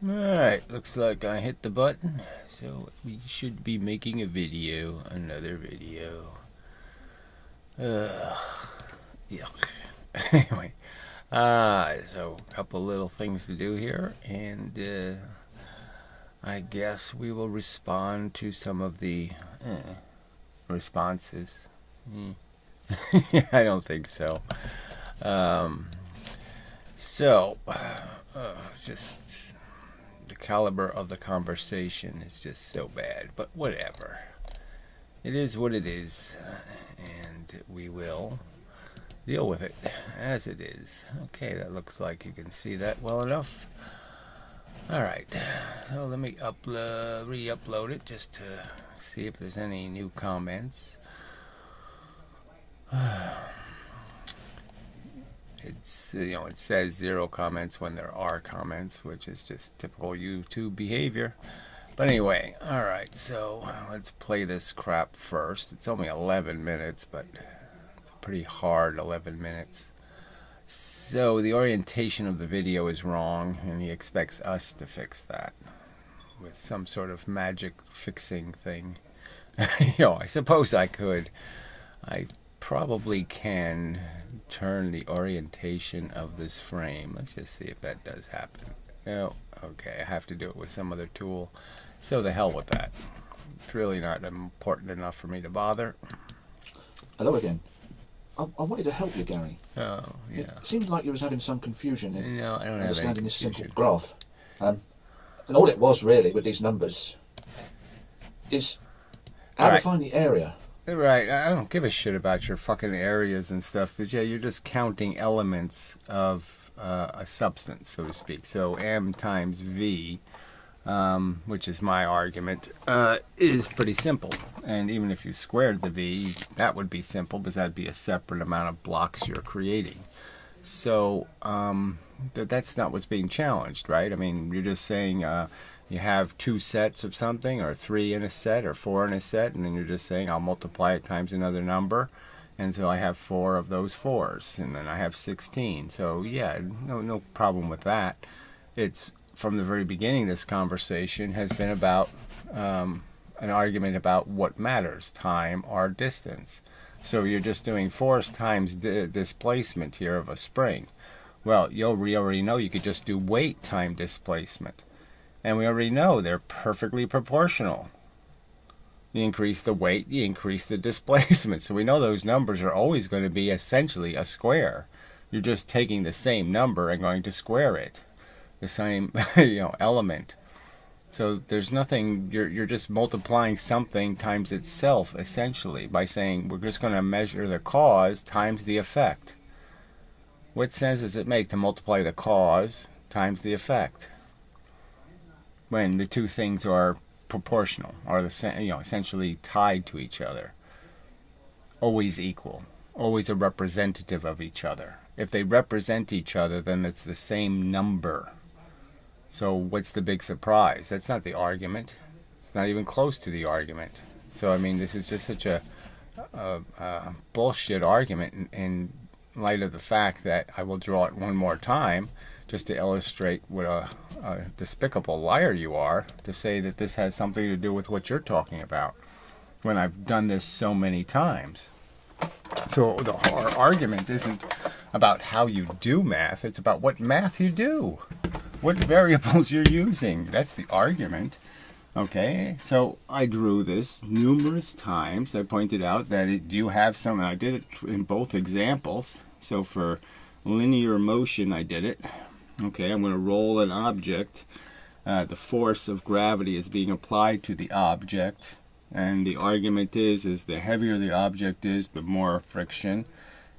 Alright, looks like I hit the button, so we should be making a video, another video. Yuck. Anyway, so a couple little things to do here, and I guess we will respond to some of the responses. I don't think so. Just the caliber of the conversation is just so bad, but whatever. It is what it is, and we will deal with it as it is. Okay, that looks like you can see that well enough. Alright, so let me re-upload it just to see if there's any new comments. It's, it says 0 comments when there are comments, which is just typical YouTube behavior. But anyway, alright, so let's play this crap first. It's only 11 minutes, but it's a pretty hard 11 minutes. So the orientation of the video is wrong, and he expects us to fix that with some sort of magic fixing thing. I suppose I could. I probably can turn the orientation of this frame. Let's just see if that does happen. No, okay, I have to do it with some other tool. So the hell with that. It's really not important enough for me to bother. Hello again. I wanted to help you, Gary. Oh, yeah. It seemed like you was having some confusion in No, I don't understanding have this any simple confusion. graph. And all it was really with these numbers is how to find the area. Right, I don't give a shit about your fucking areas and stuff, because you're just counting elements of a substance, so to speak. So m times v, which is my argument, is pretty simple. And even if you squared the v, that would be simple, because that'd be a separate amount of blocks you're creating. So that's not what's being challenged, right? I mean, you're just saying you have 2 sets of something, or 3 in a set, or 4 in a set, and then you're just saying I'll multiply it times another number, and so I have 4 of those 4s, and then I have 16. So yeah, no problem with that. It's from the very beginning, this conversation has been about an argument about what matters, time or distance. So you're just doing force times displacement here of a spring. Well, we already know you could just do weight times displacement. And we already know they're perfectly proportional. You increase the weight, you increase the displacement. So we know those numbers are always going to be essentially a square. You're just taking the same number and going to square it. The same element. So there's nothing, you're just multiplying something times itself, essentially, by saying we're just going to measure the cause times the effect. What sense does it make to multiply the cause times the effect when the two things are proportional, or essentially tied to each other, always equal, always a representative of each other? If they represent each other, then it's the same number. So what's the big surprise? That's not the argument. It's not even close to the argument. So I mean, this is just such a bullshit argument in light of the fact that I will draw it one more time just to illustrate what a despicable liar you are, to say that this has something to do with what you're talking about, when I've done this so many times. So our argument isn't about how you do math, it's about what math you do, what variables you're using. That's the argument. Okay, so I drew this numerous times. I pointed out that you have some, and I did it in both examples. So for linear motion, I did it. Okay, I'm going to roll an object. The force of gravity is being applied to the object, and the argument is the heavier the object is, the more friction,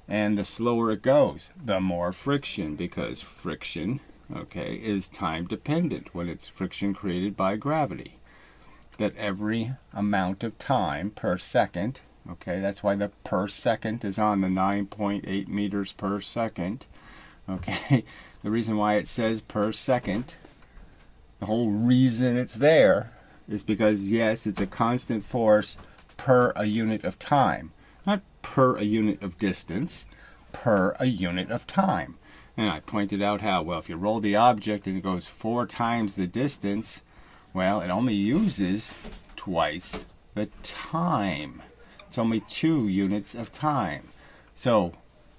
and the slower it goes, the more friction, because friction, okay, is time dependent when it's friction created by gravity. That every amount of time per second, okay, that's why the per second is on the 9.8 meters per second, okay. The reason why it says per second, the whole reason it's there is because, yes, it's a constant force per a unit of time, not per a unit of distance, per a unit of time. And I pointed out how, well, if you roll the object and it goes 4 times the distance, well, it only uses twice the time. It's only 2 units of time. So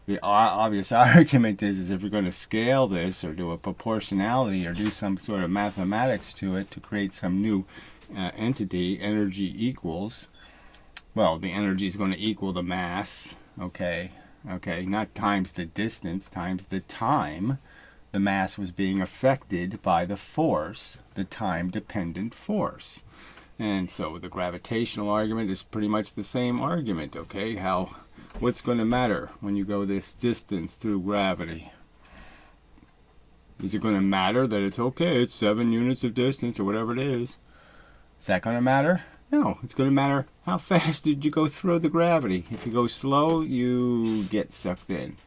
the obvious argument is if you're going to scale this or do a proportionality or do some sort of mathematics to it to create some new entity, energy equals, well, the energy is going to equal the mass, okay, not times the distance, times the time the mass was being affected by the force, the time-dependent force. And so the gravitational argument is pretty much the same argument, okay? What's going to matter when you go this distance through gravity? Is it going to matter that it's okay, it's 7 units of distance or whatever it is? Is that going to matter? No, it's going to matter how fast did you go through the gravity. If you go slow, you get sucked in.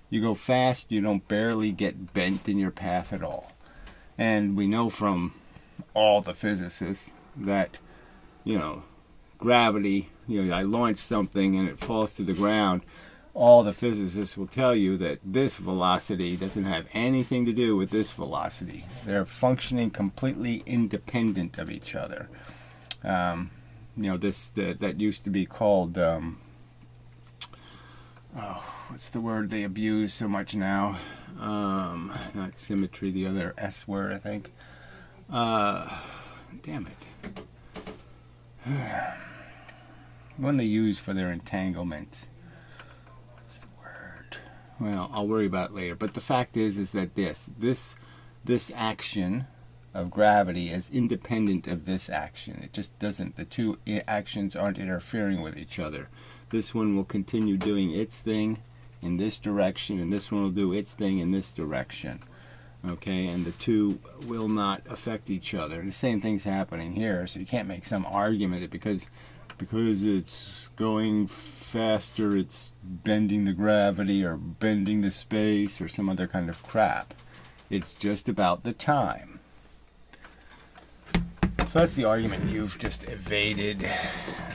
You go fast, you don't barely get bent in your path at all. And we know from all the physicists that, gravity, I launch something and it falls to the ground. All the physicists will tell you that this velocity doesn't have anything to do with this velocity. They're functioning completely independent of each other. That used to be called, what's the word they abuse so much now? Not symmetry, the other S word, I think. Damn it. One they use for their entanglement. What's the word? Well, I'll worry about it later. But the fact is that this action of gravity is independent of this action. It just doesn't. The two actions aren't interfering with each other. This one will continue doing its thing in this direction, and this one will do its thing in this direction. Okay, and the two will not affect each other. The same thing's happening here, so you can't make some argument that because it's going faster, it's bending the gravity or bending the space or some other kind of crap. It's just about the time. So that's the argument you've just evaded,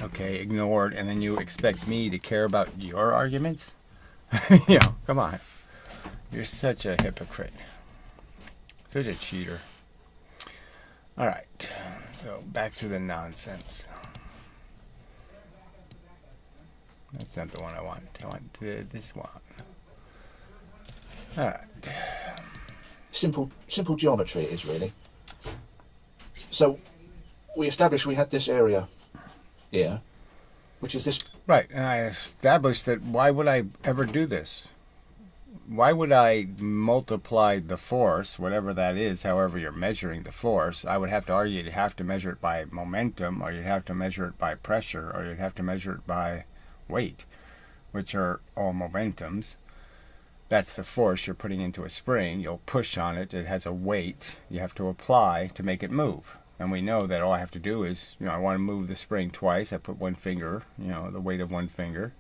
okay, ignored, and then you expect me to care about your arguments? Come on. You're such a hypocrite. Such a cheater. Alright, so back to the nonsense. That's not the one I want. I want this one. Alright. Simple geometry it is, really. So we established we had this area here, which is this. Right, and I established that why would I ever do this? Why would I multiply the force, whatever that is, however you're measuring the force? I would have to argue you'd have to measure it by momentum, or you'd have to measure it by pressure, or you'd have to measure it by weight, which are all momentums. That's the force you're putting into a spring. You'll push on it. It has a weight you have to apply to make it move. And we know that all I have to do is, I want to move the spring twice. I put one finger, the weight of one finger.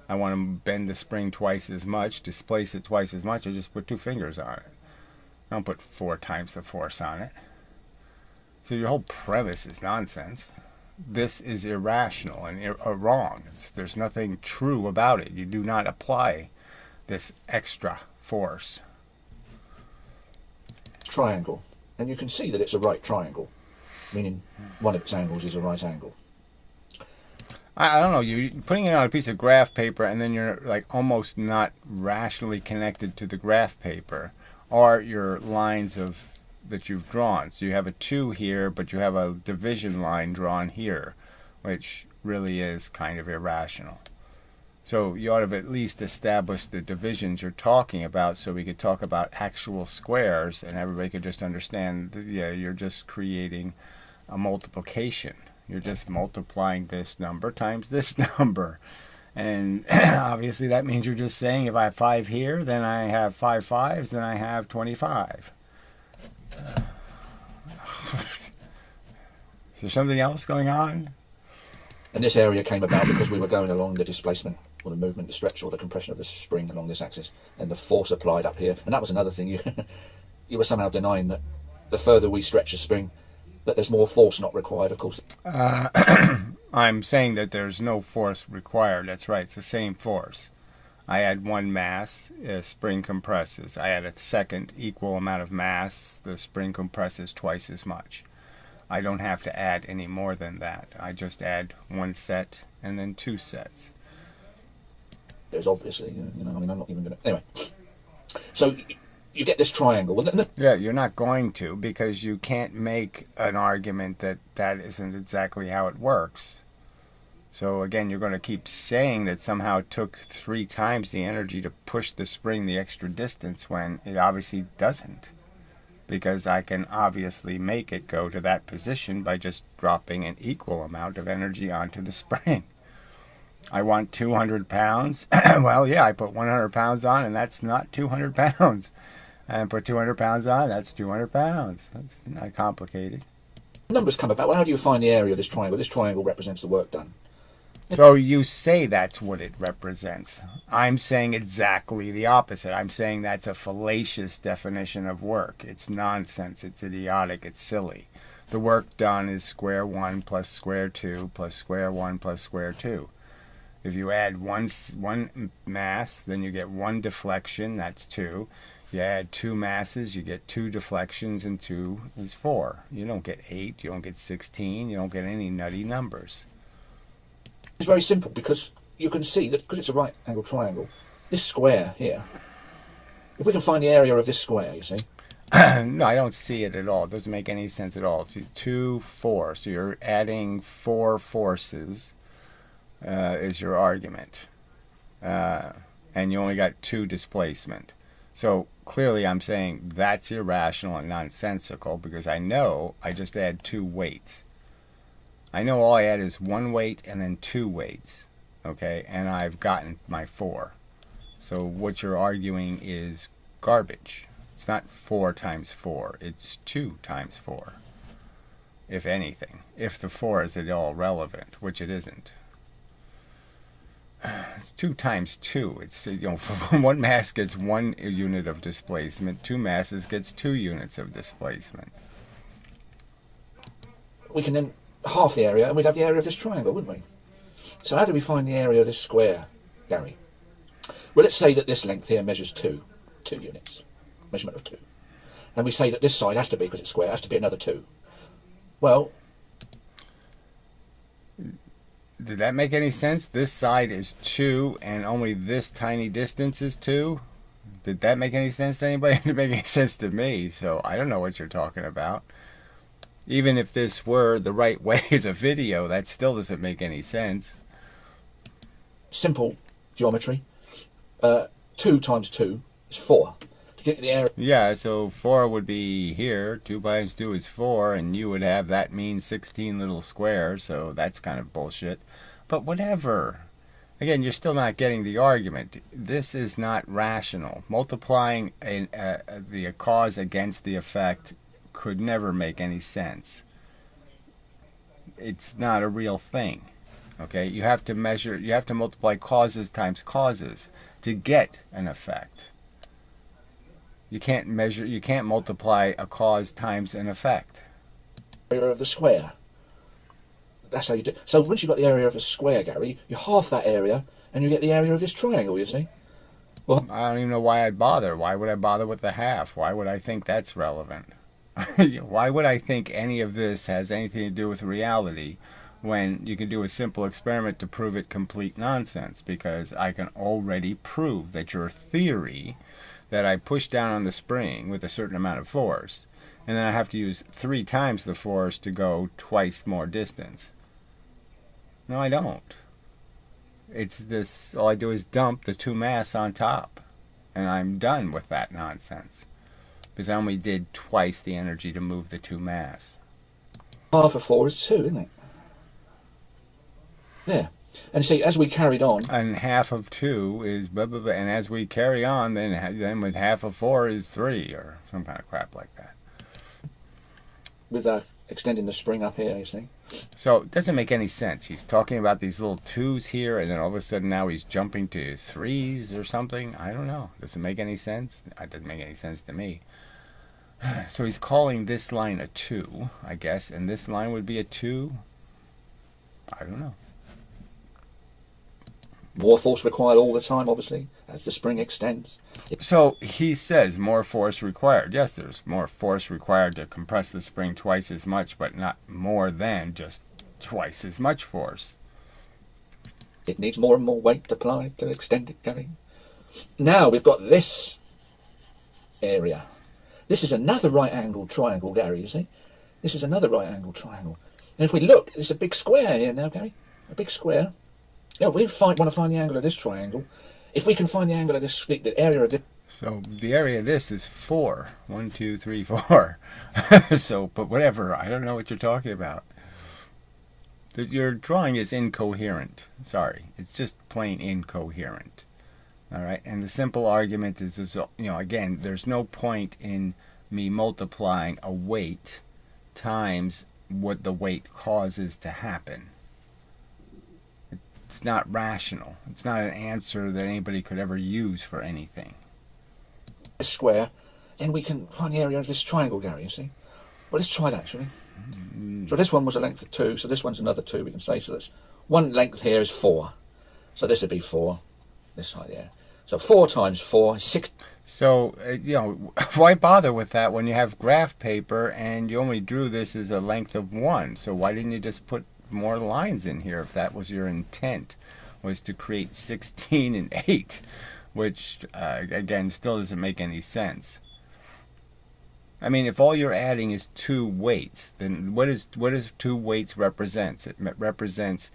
I want to bend the spring twice as much, displace it twice as much. I just put 2 fingers on it. I don't put 4 times the force on it. So your whole premise is nonsense. This is irrational and wrong. There's nothing true about it. You do not apply this extra force. Triangle. And you can see that it's a right triangle, meaning one of its angles is a right angle. I don't know, you're putting it on a piece of graph paper and then you're like almost not rationally connected to the graph paper or your lines that you've drawn. So you have a 2 here, but you have a division line drawn here, which really is kind of irrational. So you ought to have at least established the divisions you're talking about so we could talk about actual squares and everybody could just understand that, you're just creating a multiplication. You're just multiplying this number times this number. And obviously that means you're just saying if I have 5 here, then I have 5 5s, then I have 25. Is there something else going on? And this area came about because we were going along the displacement or the movement, the stretch or the compression of the spring along this axis, and the force applied up here. And that was another thing. You were somehow denying that the further we stretch the spring, that there's more force not required, of course. I'm saying that there's no force required. That's right. It's the same force. I add one mass, spring compresses. I add a second equal amount of mass, the spring compresses twice as much. I don't have to add any more than that. I just add one set and then two sets. There's obviously, you know, I mean, I'm not even going to... Anyway, so you get this triangle. Yeah, you're not going to, because you can't make an argument that that isn't exactly how it works. So again, you're going to keep saying that somehow it took 3 times the energy to push the spring the extra distance when it obviously doesn't. Because I can obviously make it go to that position by just dropping an equal amount of energy onto the spring. I want 200 pounds. Well, yeah, I put 100 pounds on, and that's not 200 pounds. And put 200 pounds on, that's 200 pounds. That's not complicated. Numbers come about. Well, how do you find the area of this triangle? This triangle represents the work done. So you say that's what it represents. I'm saying exactly the opposite. I'm saying that's a fallacious definition of work. It's nonsense. It's idiotic. It's silly. The work done is square 1 plus square 2 plus square 1 plus square 2. If you add one mass, then you get 1 deflection, that's 2. If you add 2 masses, you get 2 deflections, and 2 is 4. You don't get 8, you don't get 16, you don't get any nutty numbers. It's very simple, because you can see that because it's a right angle triangle, this square here, if we can find the area of this square, you see. No, I don't see it at all. It doesn't make any sense at all. 2, 4, so you're adding 4 forces. Is your argument, and you only got 2 displacement. So clearly I'm saying that's irrational and nonsensical, because I know I just add 2 weights. I know all I add is 1 weight and then 2 weights, okay, and I've gotten my 4. So what you're arguing is garbage. It's not 4 times 4, it's 2 times 4, if anything, if the 4 is at all relevant, which it isn't. It's 2 times 2. It's, you know, one mass gets 1 unit of displacement. 2 masses gets 2 units of displacement. We can then half the area, and we'd have the area of this triangle, wouldn't we? So how do we find the area of this square, Gary? Well, let's say that this length here measures 2 units, measurement of 2, and we say that this side has to be, because it's square, has to be another 2. Well, did that make any sense? This side is 2, and only this tiny distance is 2? Did that make any sense to anybody? It didn't make any sense to me, so I don't know what you're talking about. Even if this were the right way as a video, that still doesn't make any sense. Simple geometry. 2 times 2 is 4. To get the area. Yeah, so 4 would be here. 2 times 2 is 4, and you would have that mean 16 little squares, so that's kind of bullshit. But whatever. Again, you're still not getting the argument. This is not rational. Multiplying the cause against the effect could never make any sense. It's not a real thing. Okay, you have to measure, you have to multiply causes times causes to get an effect. You can't measure, you can't multiply a cause times an effect. Area of the square. That's how you do. So once you've got the area of a square, Gary, you half that area and you get the area of this triangle, you see. Well, I don't even know why I'd bother. Why would I bother with the half? Why would I think that's relevant? Why would I think any of this has anything to do with reality when you can do a simple experiment to prove it complete nonsense? Because I can already prove that your theory that I push down on the spring with a certain amount of force, and then I have to use 3 times the force to go twice more distance. No, I don't. It's this, all I do is dump the 2 mass on top, and I'm done with that nonsense. Because I only did twice the energy to move the 2 mass. half of 4 is 2, isn't it? Yeah. And see, as we carried on... And half of 2 is blah, blah, blah. And as we carry on, then with half of 4 is 3, or some kind of crap like that. With extending the spring up here, you see. So it doesn't make any sense. He's talking about these little 2s here, and then all of a sudden now he's jumping to 3s or something. I don't know. Does it make any sense? It doesn't make any sense to me. So he's calling this line a 2, I guess, and this line would be a 2. I don't know. More force required all the time, obviously, as the spring extends. So he says more force required. Yes, there's more force required to compress the spring twice as much, but not more than just twice as much force. It needs more and more weight applied to extend it going. Now we've got this area. This is another right-angled triangle, Gary, you see? This is another right-angled triangle. And if we look, there's a big square here now, Gary. A big square. Yeah, we want to find the angle of this triangle. If we can find the angle of this, the area of this... So the area of this is 4. 1, 2, 3, 4. So, but whatever. I don't know what you're talking about. Your drawing is incoherent. Sorry. It's just plain incoherent. All right. And the simple argument is, again, there's no point in me multiplying a weight times what the weight causes to happen. It's not rational. It's not an answer that anybody could ever use for anything. Square, then we can find the area of this triangle, Gary, you see? Well, let's try that, shall we? So this one was a length of 2, so this one's another 2, we can say. So that's one length here is 4. So this would be 4, this side here. So 4 times 4 is 6. So, why bother with that when you have graph paper and you only drew this as a length of 1? So why didn't you just put more lines in here if that was your intent, was to create 16 and 8, which, again, still doesn't make any sense. I mean, if all you're adding is 2 weights, then what does 2 weights represent? It represents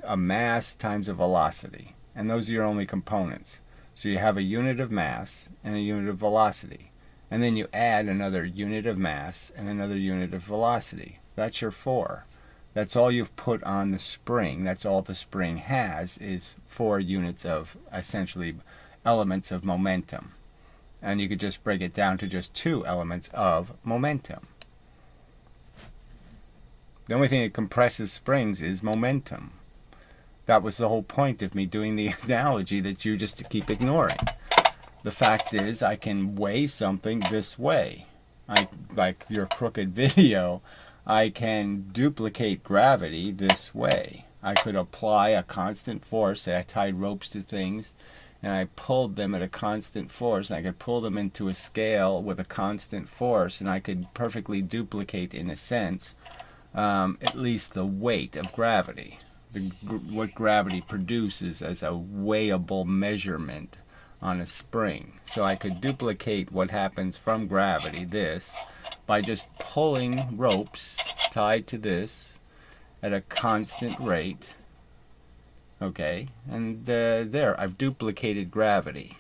a mass times a velocity, and those are your only components. So you have a unit of mass and a unit of velocity, and then you add another unit of mass and another unit of velocity. That's your 4. That's all you've put on the spring. That's all the spring has, is 4 units of, essentially, elements of momentum. And you could just break it down to just 2 elements of momentum. The only thing that compresses springs is momentum. That was the whole point of me doing the analogy that you just keep ignoring. The fact is, I can weigh something this way. Like your crooked video, I can duplicate gravity this way. I could apply a constant force. Say I tied ropes to things and I pulled them at a constant force, and I could pull them into a scale with a constant force, and I could perfectly duplicate, in a sense, at least the weight of gravity. What gravity produces as a weighable measurement on a spring. So I could duplicate what happens from gravity, this, by just pulling ropes tied to this at a constant rate. Okay, and there, I've duplicated gravity.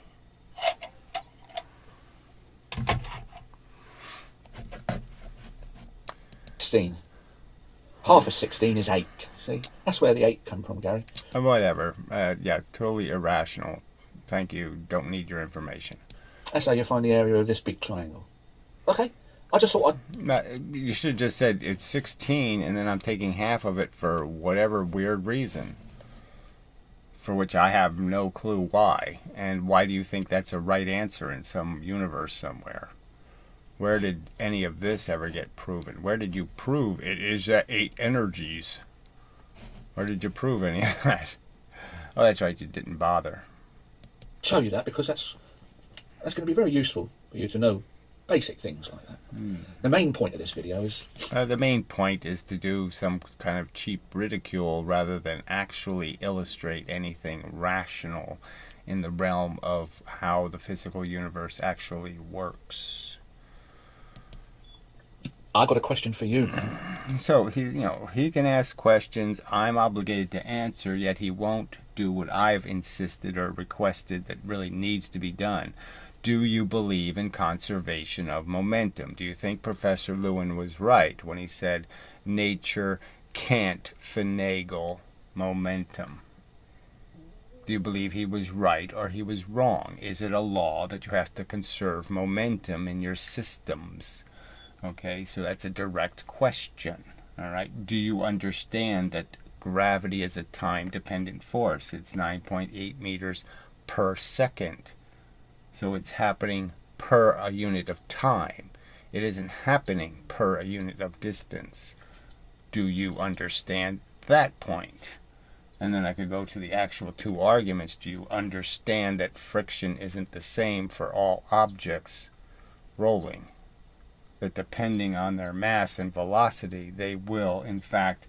Half of 16 is 8. See, that's where the 8 come from, Gary. Whatever. Yeah, totally irrational. Thank you. Don't need your information. That's how you find the area of this big triangle. Okay, I just thought You should have just said it's 16, and then I'm taking half of it for whatever weird reason, for which I have no clue why. And why do you think that's a right answer in some universe somewhere? Where did any of this ever get proven? Where did you prove it is at 8 energies? Where did you prove any of that? Oh, that's right, you didn't bother. show you that because that's going to be very useful for you to know basic things like that. The main point of this video is... the main point is to do some kind of cheap ridicule rather than actually illustrate anything rational in the realm of how the physical universe actually works. I've got a question for you. So he can ask questions I'm obligated to answer, yet he won't do what I've insisted or requested that really needs to be done. Do you believe in conservation of momentum? Do you think Professor Lewin was right when he said nature can't finagle momentum? Do you believe he was right or he was wrong? Is it a law that you have to conserve momentum in your systems? Okay, so that's a direct question. All right, do you understand that gravity is a time-dependent force? It's 9.8 meters per second. So it's happening per a unit of time. It isn't happening per a unit of distance. Do you understand that point? And then I could go to the actual two arguments. Do you understand that friction isn't the same for all objects rolling? That depending on their mass and velocity, they will, in fact,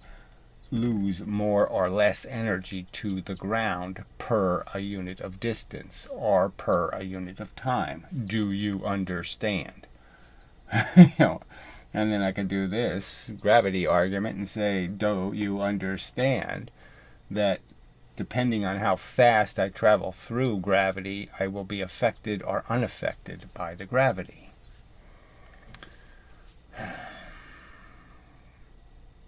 lose more or less energy to the ground per a unit of distance or per a unit of time. Do you understand? You know, and then I can do this gravity argument and say, do you understand that depending on how fast I travel through gravity, I will be affected or unaffected by the gravity?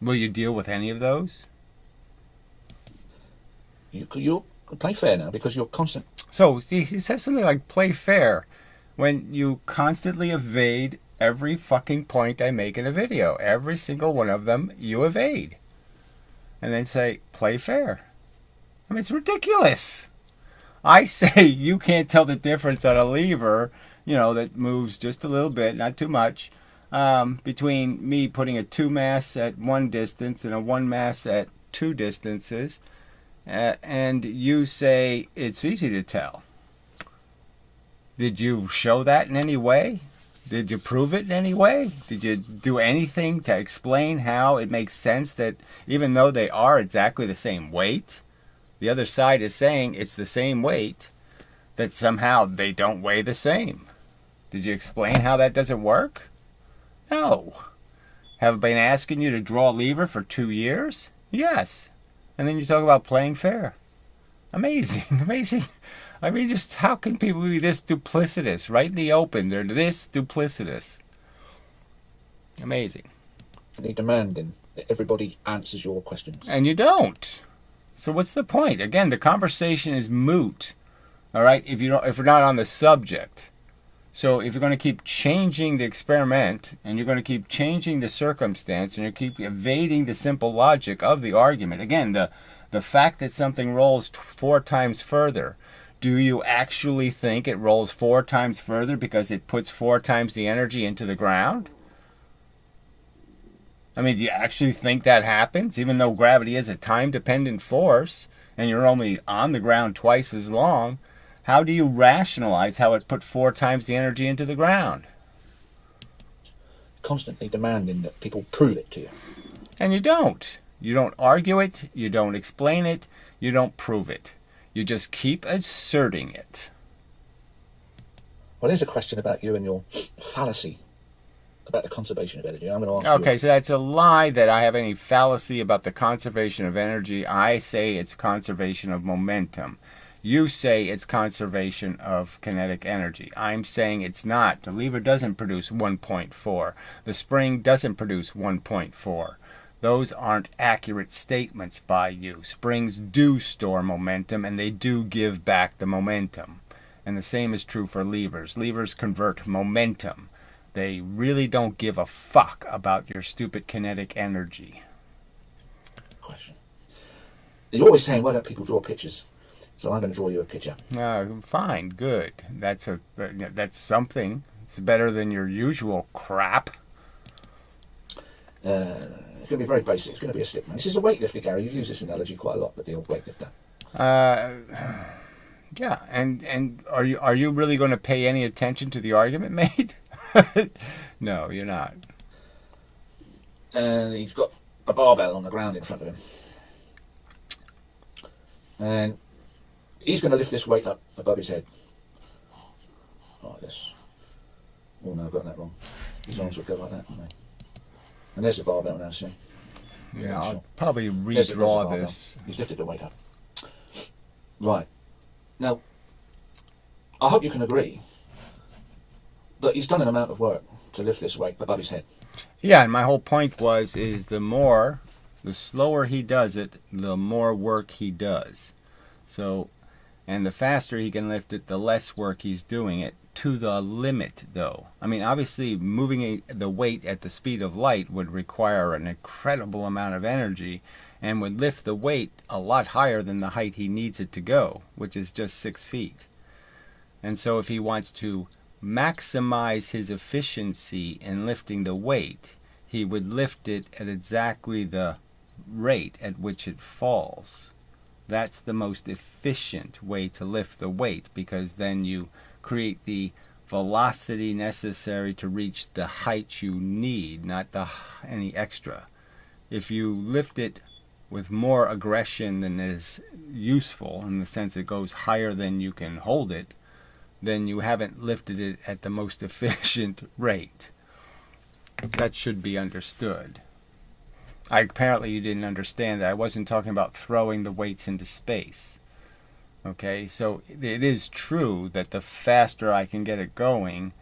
Will you deal with any of those? You play fair now because you're constant. So he says something like play fair when you constantly evade every fucking point I make in a video. Every single one of them you evade. And then say play fair. I mean, it's ridiculous. I say you can't tell the difference on a lever, that moves just a little bit, not too much, between me putting a 2 mass at one distance and a 1 mass at 2 distances, and you say it's easy to tell. Did you show that in any way? Did you prove it in any way? Did you do anything to explain how it makes sense that even though they are exactly the same weight, the other side is saying it's the same weight, that somehow they don't weigh the same? Did you explain how that doesn't work? No. Have I been asking you to draw a lever for 2 years? Yes. And then you talk about playing fair. Amazing, amazing. I mean, just how can people be this duplicitous? Right in the open, they're this duplicitous. Amazing. They're demanding that everybody answers your questions. And you don't. So what's the point? Again, the conversation is moot. All right, if we're not on the subject. So if you're going to keep changing the experiment, and you're going to keep changing the circumstance, and you keep evading the simple logic of the argument, again, the fact that something rolls 4 times further, do you actually think it rolls 4 times further because it puts 4 times the energy into the ground? I mean, do you actually think that happens, even though gravity is a time-dependent force, and you're only on the ground twice as long? How do you rationalize how it put 4 times the energy into the ground? Constantly demanding that people prove it to you. And you don't. You don't argue it, you don't explain it, you don't prove it. You just keep asserting it. Well, here's a question about you and your fallacy about the conservation of energy. I'm going to ask Okay, you. so that's a lie that I have any fallacy about the conservation of energy. I say it's conservation of momentum. You say it's conservation of kinetic energy. I'm saying it's not. The lever doesn't produce 1.4. The spring doesn't produce 1.4. Those aren't accurate statements by you. Springs do store momentum, and they do give back the momentum. And the same is true for levers. Levers convert momentum. They really don't give a fuck about your stupid kinetic energy. Question. You're always saying, why don't people draw pictures? So I'm going to draw you a picture. Fine, good. That's something. It's better than your usual crap. It's going to be very basic. It's going to be a stickman. This is a weightlifter, Gary. You use this analogy quite a lot with the old weightlifter. Yeah, and are you really going to pay any attention to the argument made? No, you're not. And he's got a barbell on the ground in front of him. And he's going to lift this weight up above his head. Like this. Oh no, I've got that wrong. His arms would go like that, wouldn't they? And there's the barbell now, see? Yeah, I'll probably There's redraw this. He's lifted the weight up. Right. Now, I hope you can agree that he's done an amount of work to lift this weight above his head. Yeah, and my whole point is the slower he does it, the more work he does. So, and the faster he can lift it, the less work he's doing it, to the limit, though. I mean, obviously, moving the weight at the speed of light would require an incredible amount of energy and would lift the weight a lot higher than the height he needs it to go, which is just 6 feet. And so if he wants to maximize his efficiency in lifting the weight, he would lift it at exactly the rate at which it falls. That's the most efficient way to lift the weight, because then you create the velocity necessary to reach the height you need, not any extra. If you lift it with more aggression than is useful, in the sense it goes higher than you can hold it, then you haven't lifted it at the most efficient rate. That should be understood. Apparently you didn't understand that I wasn't talking about throwing the weights into space. Okay, so it is true that the faster I can get it going,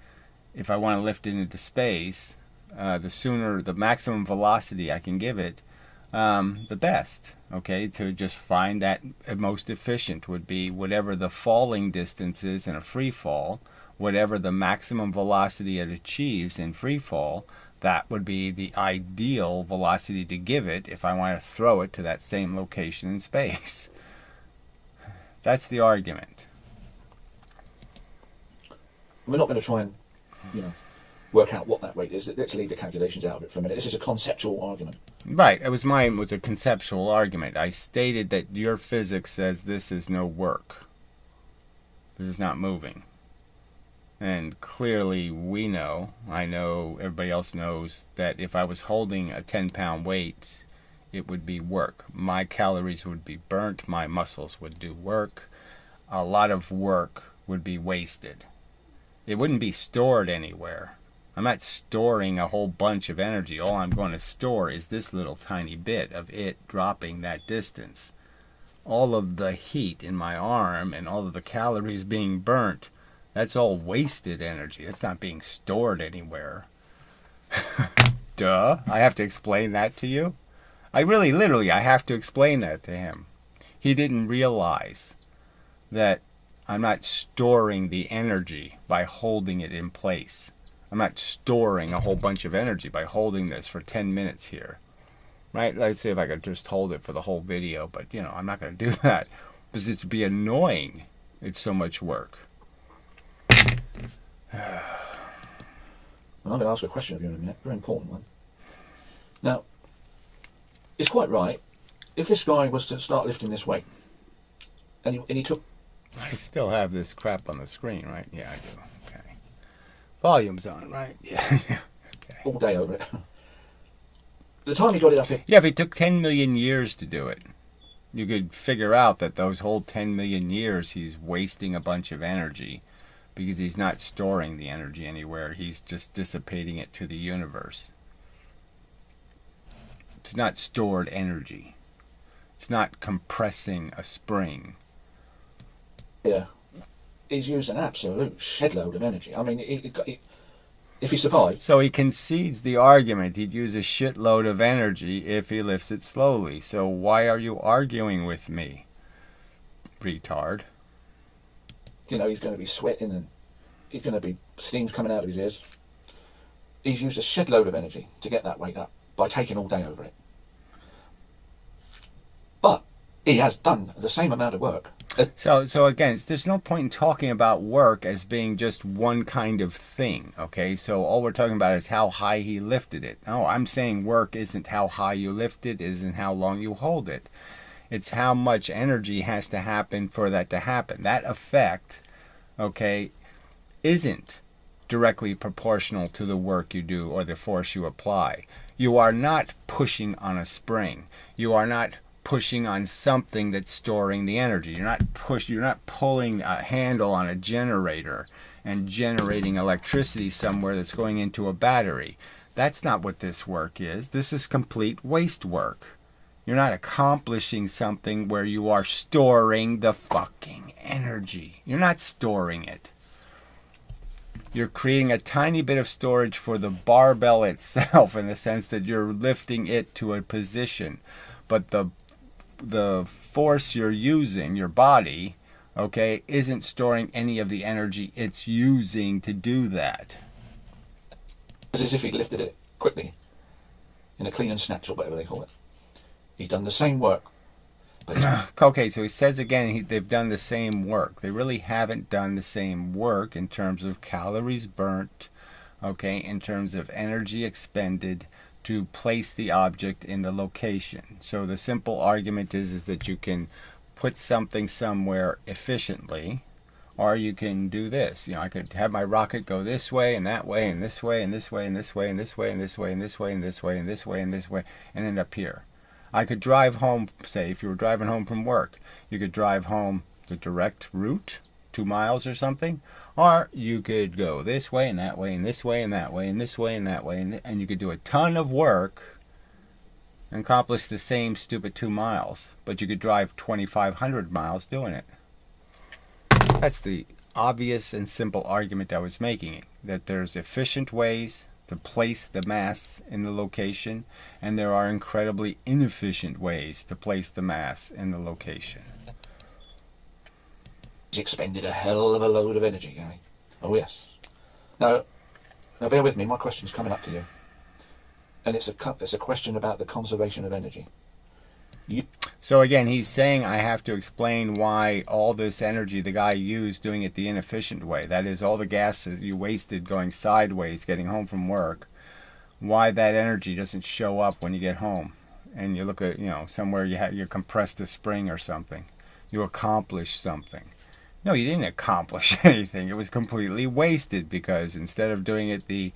if I want to lift it into space, the sooner, the maximum velocity I can give it, the best. Okay, to just find that most efficient would be whatever the falling distance is in a free fall, whatever the maximum velocity it achieves in free fall, that would be the ideal velocity to give it if I want to throw it to that same location in space. That's the argument. We're not going to try and, work out what that rate is. Let's leave the calculations out of it for a minute. This is a conceptual argument. Right. Mine was a conceptual argument. I stated that your physics says this is no work. This is not moving. And clearly I know, everybody else knows, that if I was holding a 10-pound weight, it would be work. My calories would be burnt. My muscles would do work. A lot of work would be wasted. It wouldn't be stored anywhere. I'm not storing a whole bunch of energy. All I'm going to store is this little tiny bit of it dropping that distance. All of the heat in my arm and all of the calories being burnt, that's all wasted energy. It's not being stored anywhere. Duh. I have to explain that to you? I have to explain that to him. He didn't realize that I'm not storing the energy by holding it in place. I'm not storing a whole bunch of energy by holding this for 10 minutes here. Right? Let's see if I could just hold it for the whole video, but I'm not going to do that because it'd be annoying. It's so much work. I'm going to ask a question of you in a minute, very important one. Now, it's quite right. If this guy was to start lifting this weight, and he took... I still have this crap on the screen, right? Yeah, I do. Okay. Volume's on, right? Yeah. Okay. All day over it. The time he got it up here... Yeah, if it took 10 million years to do it, you could figure out that those whole 10 million years he's wasting a bunch of energy because he's not storing the energy anywhere. He's just dissipating it to the universe. It's not stored energy. It's not compressing a spring. Yeah. He's used an absolute shed load of energy. I mean, if he survived... So he concedes the argument. He'd use a shitload of energy if he lifts it slowly. So why are you arguing with me, retard? He's going to be sweating and he's going to be steam coming out of his ears. He's used a shed load of energy to get that weight up by taking all day over it. But he has done the same amount of work. So again, there's no point in talking about work as being just one kind of thing, okay? So all we're talking about is how high he lifted it. No, I'm saying work isn't how high you lift it, isn't how long you hold it. It's how much energy has to happen for that to happen. That effect, okay, isn't directly proportional to the work you do or the force you apply. You are not pushing on a spring. You are not pushing on something that's storing the energy. You're not pulling a handle on a generator and generating electricity somewhere that's going into a battery. That's not what this work is. This is complete waste work. You're not accomplishing something where you are storing the fucking energy. You're not storing it. You're creating a tiny bit of storage for the barbell itself in the sense that you're lifting it to a position. But the force you're using, your body, okay, isn't storing any of the energy it's using to do that. It's as if he lifted it quickly, in a clean and snatch, or whatever they call it. He's done the same work. Okay, so he says again they've done the same work. They really haven't done the same work in terms of calories burnt, okay, in terms of energy expended to place the object in the location. So the simple argument is that you can put something somewhere efficiently, or you can do this. I could have my rocket go this way and that way and this way and this way and this way and this way and this way and this way and this way and this way and this way and end up here. I could drive home, say, if you were driving home from work, you could drive home the direct route, 2 miles or something, or you could go this way and that way and this way and that way and this way and that way, and you could do a ton of work and accomplish the same stupid 2 miles, but you could drive 2,500 miles doing it. That's the obvious and simple argument I was making, that there's efficient ways to place the mass in the location, and there are incredibly inefficient ways to place the mass in the location. He's expended a hell of a load of energy, Gary. Oh, yes. Now bear with me, my question's coming up to you. And it's a question about the conservation of energy. So again, he's saying I have to explain why all this energy the guy used doing it the inefficient way, that is, all the gas you wasted going sideways, getting home from work, why that energy doesn't show up when you get home and you look at, somewhere you compressed a spring or something. You accomplished something. No, you didn't accomplish anything. It was completely wasted because instead of doing it the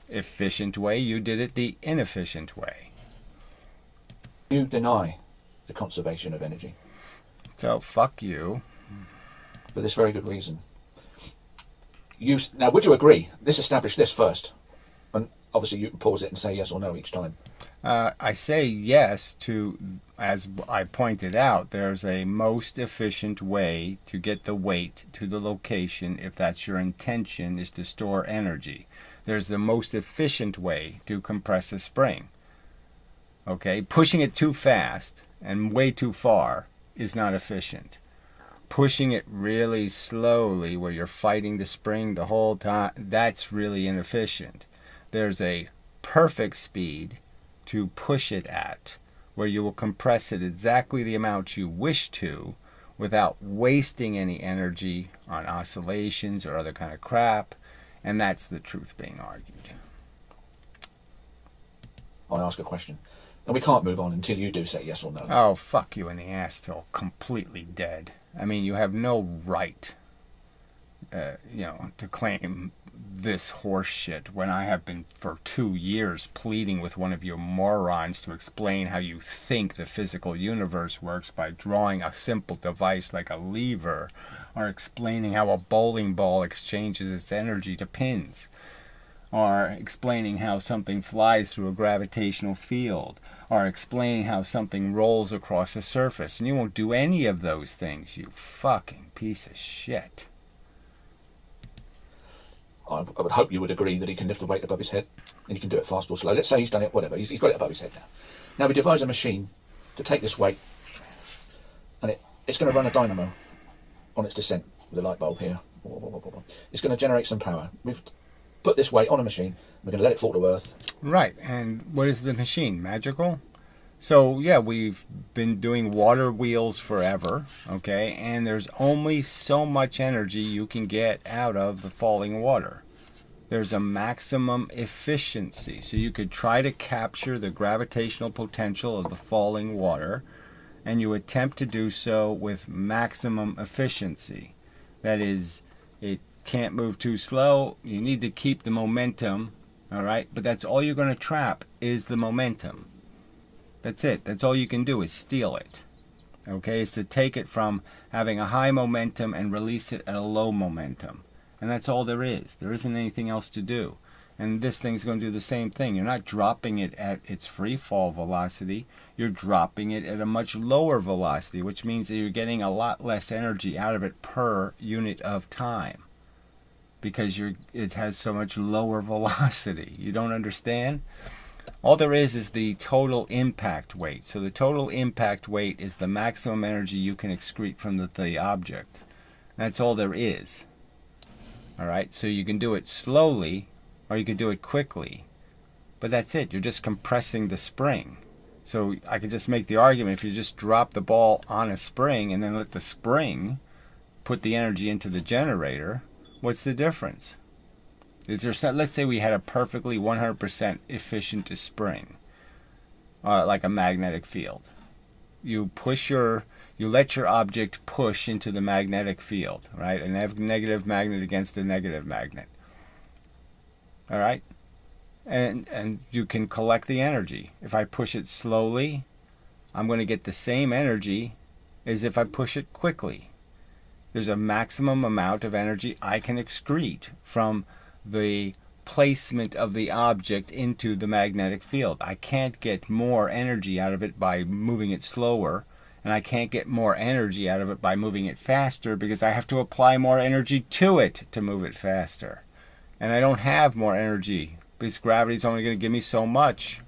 efficient way, you did it the inefficient way. You deny the conservation of energy. So, fuck you. For this very good reason. Now, would you agree? Let's establish this first. And obviously you can pause it and say yes or no each time. I say yes to, as I pointed out, there's a most efficient way to get the weight to the location if that's your intention, is to store energy. There's the most efficient way to compress a spring. Okay, pushing it too fast and way too far is not efficient. Pushing it really slowly where you're fighting the spring the whole time, that's really inefficient. There's a perfect speed to push it at where you will compress it exactly the amount you wish to without wasting any energy on oscillations or other kind of crap, and that's the truth being argued. I ask a question. And we can't move on until you do say yes or no. Oh, fuck you in the ass till completely dead. I mean, you have no right, to claim this horse shit when I have been for 2 years pleading with one of you morons to explain how you think the physical universe works by drawing a simple device like a lever, or explaining how a bowling ball exchanges its energy to pins, or explaining how something flies through a gravitational field, or explaining how something rolls across a surface. And you won't do any of those things, you fucking piece of shit. I would hope you would agree that he can lift the weight above his head, and he can do it fast or slow. Let's say he's done it, whatever. He's got it above his head now. Now we devise a machine to take this weight, and it's going to run a dynamo on its descent with a light bulb here. It's going to generate some power. We've put this weight on a machine. We're going to let it fall to earth. Right. And what is the machine? Magical? So, yeah, we've been doing water wheels forever, okay? And there's only so much energy you can get out of the falling water. There's a maximum efficiency. So you could try to capture the gravitational potential of the falling water, and you attempt to do so with maximum efficiency. That is, it can't move too slow. You need to keep the momentum, all right? But that's all you're going to trap is the momentum. That's it. That's all you can do is steal it. Okay? Is to take it from having a high momentum and release it at a low momentum. And that's all there is. There isn't anything else to do. And this thing's going to do the same thing. You're not dropping it at its free fall velocity. You're dropping it at a much lower velocity, which means that you're getting a lot less energy out of it per unit of time, because it has so much lower velocity. You don't understand? All there is the total impact weight. So the total impact weight is the maximum energy you can excrete from the object. That's all there is. All right? So you can do it slowly or you can do it quickly. But that's it. You're just compressing the spring. So I could just make the argument, if you just drop the ball on a spring and then let the spring put the energy into the generator, what's the difference? Is there some, let's say we had a perfectly 100% efficient spring, like a magnetic field. You You let your object push into the magnetic field, right? A negative magnet against a negative magnet. All right? And you can collect the energy. If I push it slowly, I'm going to get the same energy as if I push it quickly. There's a maximum amount of energy I can excrete from the placement of the object into the magnetic field. I can't get more energy out of it by moving it slower, and I can't get more energy out of it by moving it faster, because I have to apply more energy to it to move it faster. And I don't have more energy because gravity's only going to give me so much.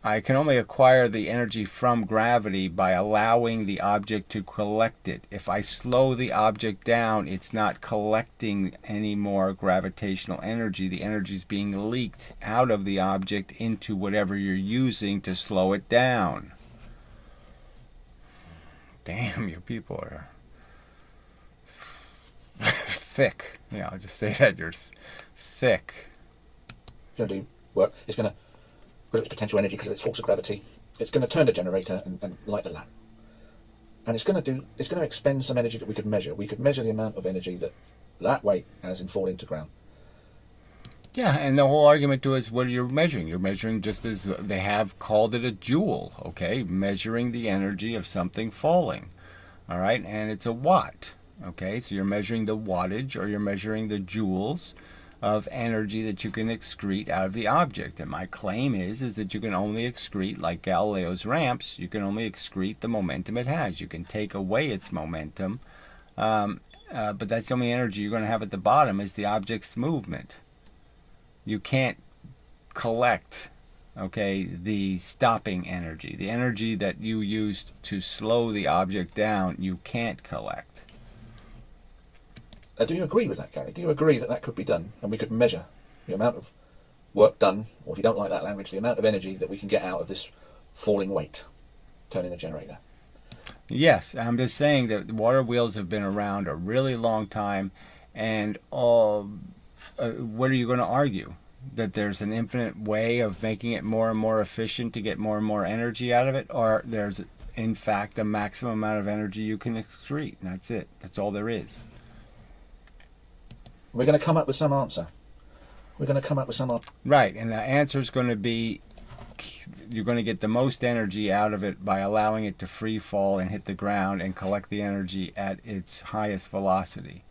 I can only acquire the energy from gravity by allowing the object to collect it. If I slow the object down, it's not collecting any more gravitational energy. The energy is being leaked out of the object into whatever you're using to slow it down. Damn, you people are thick. Yeah, I'll just say that. You're thick. It's going to do work. It's going to, with its potential energy because of its force of gravity, it's going to turn the generator and light the lamp. And it's going to expend some energy that we could measure. We could measure the amount of energy that weight has in falling to ground. Yeah, and the whole argument to it is what you're measuring. You're measuring just as they have called it a joule, okay? Measuring the energy of something falling, all right? And it's a watt, okay? So you're measuring the wattage, or you're measuring the joules of energy that you can excrete out of the object. And my claim is that you can only excrete, like Galileo's ramps, you can only excrete the momentum it has. You can take away its momentum, but that's the only energy you're going to have at the bottom is the object's movement. You can't collect, okay, the stopping energy. The energy that you used to slow the object down, you can't collect. Do you agree with that, Gary? Do you agree that that could be done and we could measure the amount of work done, or if you don't like that language, the amount of energy that we can get out of this falling weight turning the generator? Yes, I'm just saying that water wheels have been around a really long time, and what are you going to argue? That there's an infinite way of making it more and more efficient to get more and more energy out of it, or there's in fact a maximum amount of energy you can excrete, and that's it. That's all there is. We're going to come up with some answer. We're going to come up with some answer. Right, and the answer is going to be you're going to get the most energy out of it by allowing it to free fall and hit the ground and collect the energy at its highest velocity.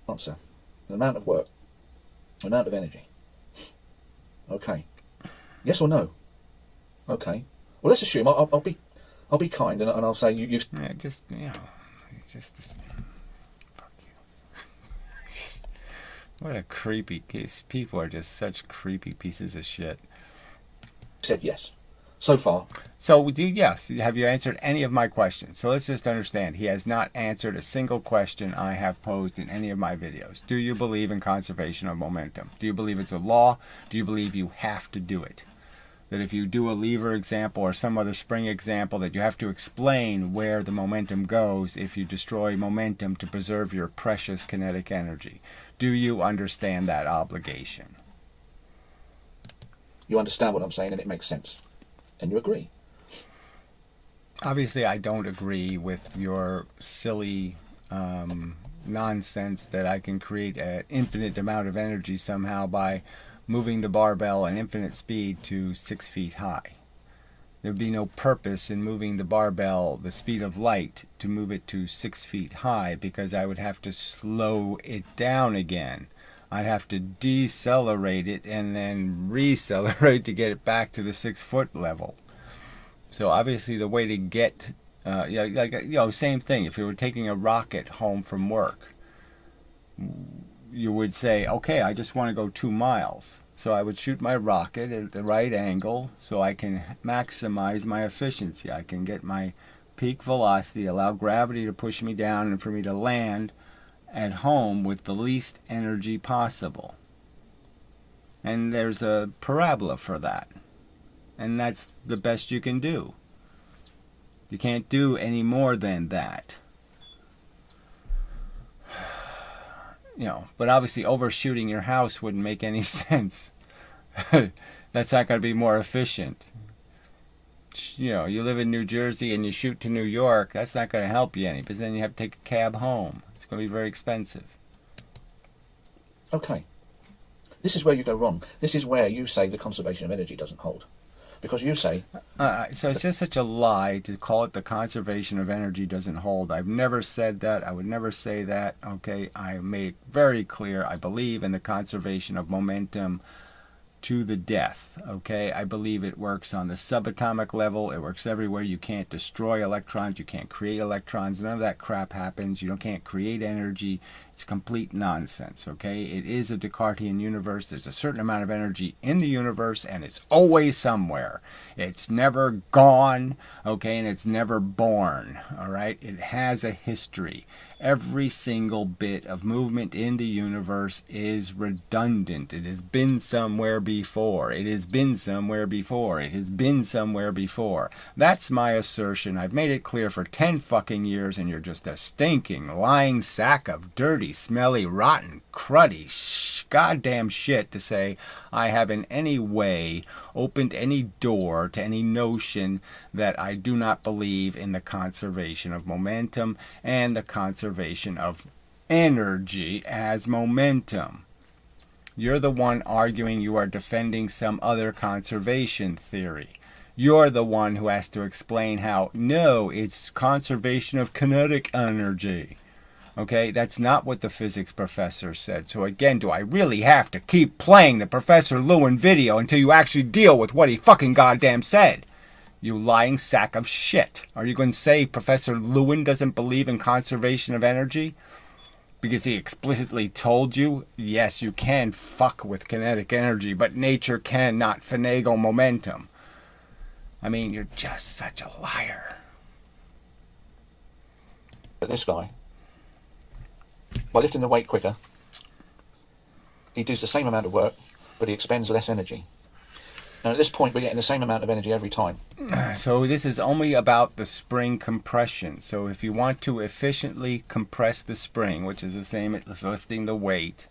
Answer. The amount of work. The amount of energy. Okay. Yes or no? Okay. Well, let's assume I'll be kind and I'll say you've... Yeah, just, you know, fuck you. What a creepy case. People are just such creepy pieces of shit. Said yes. So far. So, yes, have you answered any of my questions? So let's just understand, he has not answered a single question I have posed in any of my videos. Do you believe in conservation of momentum? Do you believe it's a law? Do you believe you have to do it? That if you do a lever example or some other spring example, that you have to explain where the momentum goes if you destroy momentum to preserve your precious kinetic energy. Do you understand that obligation? You understand what I'm saying and it makes sense. And you agree. Obviously, I don't agree with your silly nonsense that I can create an infinite amount of energy somehow by moving the barbell at infinite speed to 6 feet high. There'd be no purpose in moving the barbell the speed of light to move it to 6 feet high, because I would have to slow it down again. I'd have to decelerate it and then recelerate to get it back to the 6 foot level. So obviously the way to get, same thing. If you were taking a rocket home from work, you would say, okay, I just want to go 2 miles. So I would shoot my rocket at the right angle so I can maximize my efficiency. I can get my peak velocity, allow gravity to push me down, and for me to land at home with the least energy possible. And there's a parabola for that. And that's the best you can do. You can't do any more than that. But obviously overshooting your house wouldn't make any sense. That's not going to be more efficient. You know, you live in New Jersey and you shoot to New York, that's not going to help you any, because then you have to take a cab home. It's going to be very expensive. Okay. This is where you go wrong. This is where you say the conservation of energy doesn't hold. Because you say... So it's just such a lie to call it the conservation of energy doesn't hold. I've never said that. I would never say that. Okay, I made it very clear. I believe in the conservation of momentum to the death. Okay, I believe it works on the subatomic level. It works everywhere. You can't destroy electrons. You can't create electrons. None of that crap happens. You can't create energy. It's complete nonsense. Okay, it is a Descartesian universe. There's a certain amount of energy in the universe, and it's always somewhere. It's never gone. Okay, and it's never born. All right, it has a history. Every single bit of movement in the universe is redundant. It has been somewhere before. It has been somewhere before. It has been somewhere before. That's my assertion. I've made it clear for 10 fucking years, and you're just a stinking, lying sack of dirty, smelly, rotten, cruddy, goddamn shit to say I have in any way opened any door to any notion that I do not believe in the conservation of momentum and the conservation of energy as momentum. You're the one arguing you are defending some other conservation theory. You're the one who has to explain how, no, it's conservation of kinetic energy. Okay, that's not what the physics professor said. So again, do I really have to keep playing the Professor Lewin video until you actually deal with what he fucking goddamn said? You lying sack of shit. Are you going to say Professor Lewin doesn't believe in conservation of energy? Because he explicitly told you, yes, you can fuck with kinetic energy, but nature cannot finagle momentum. I mean, you're just such a liar. This guy, by lifting the weight quicker, he does the same amount of work, but he expends less energy. Now at this point, we're getting the same amount of energy every time. So this is only about the spring compression. So if you want to efficiently compress the spring, which is the same as lifting the weight,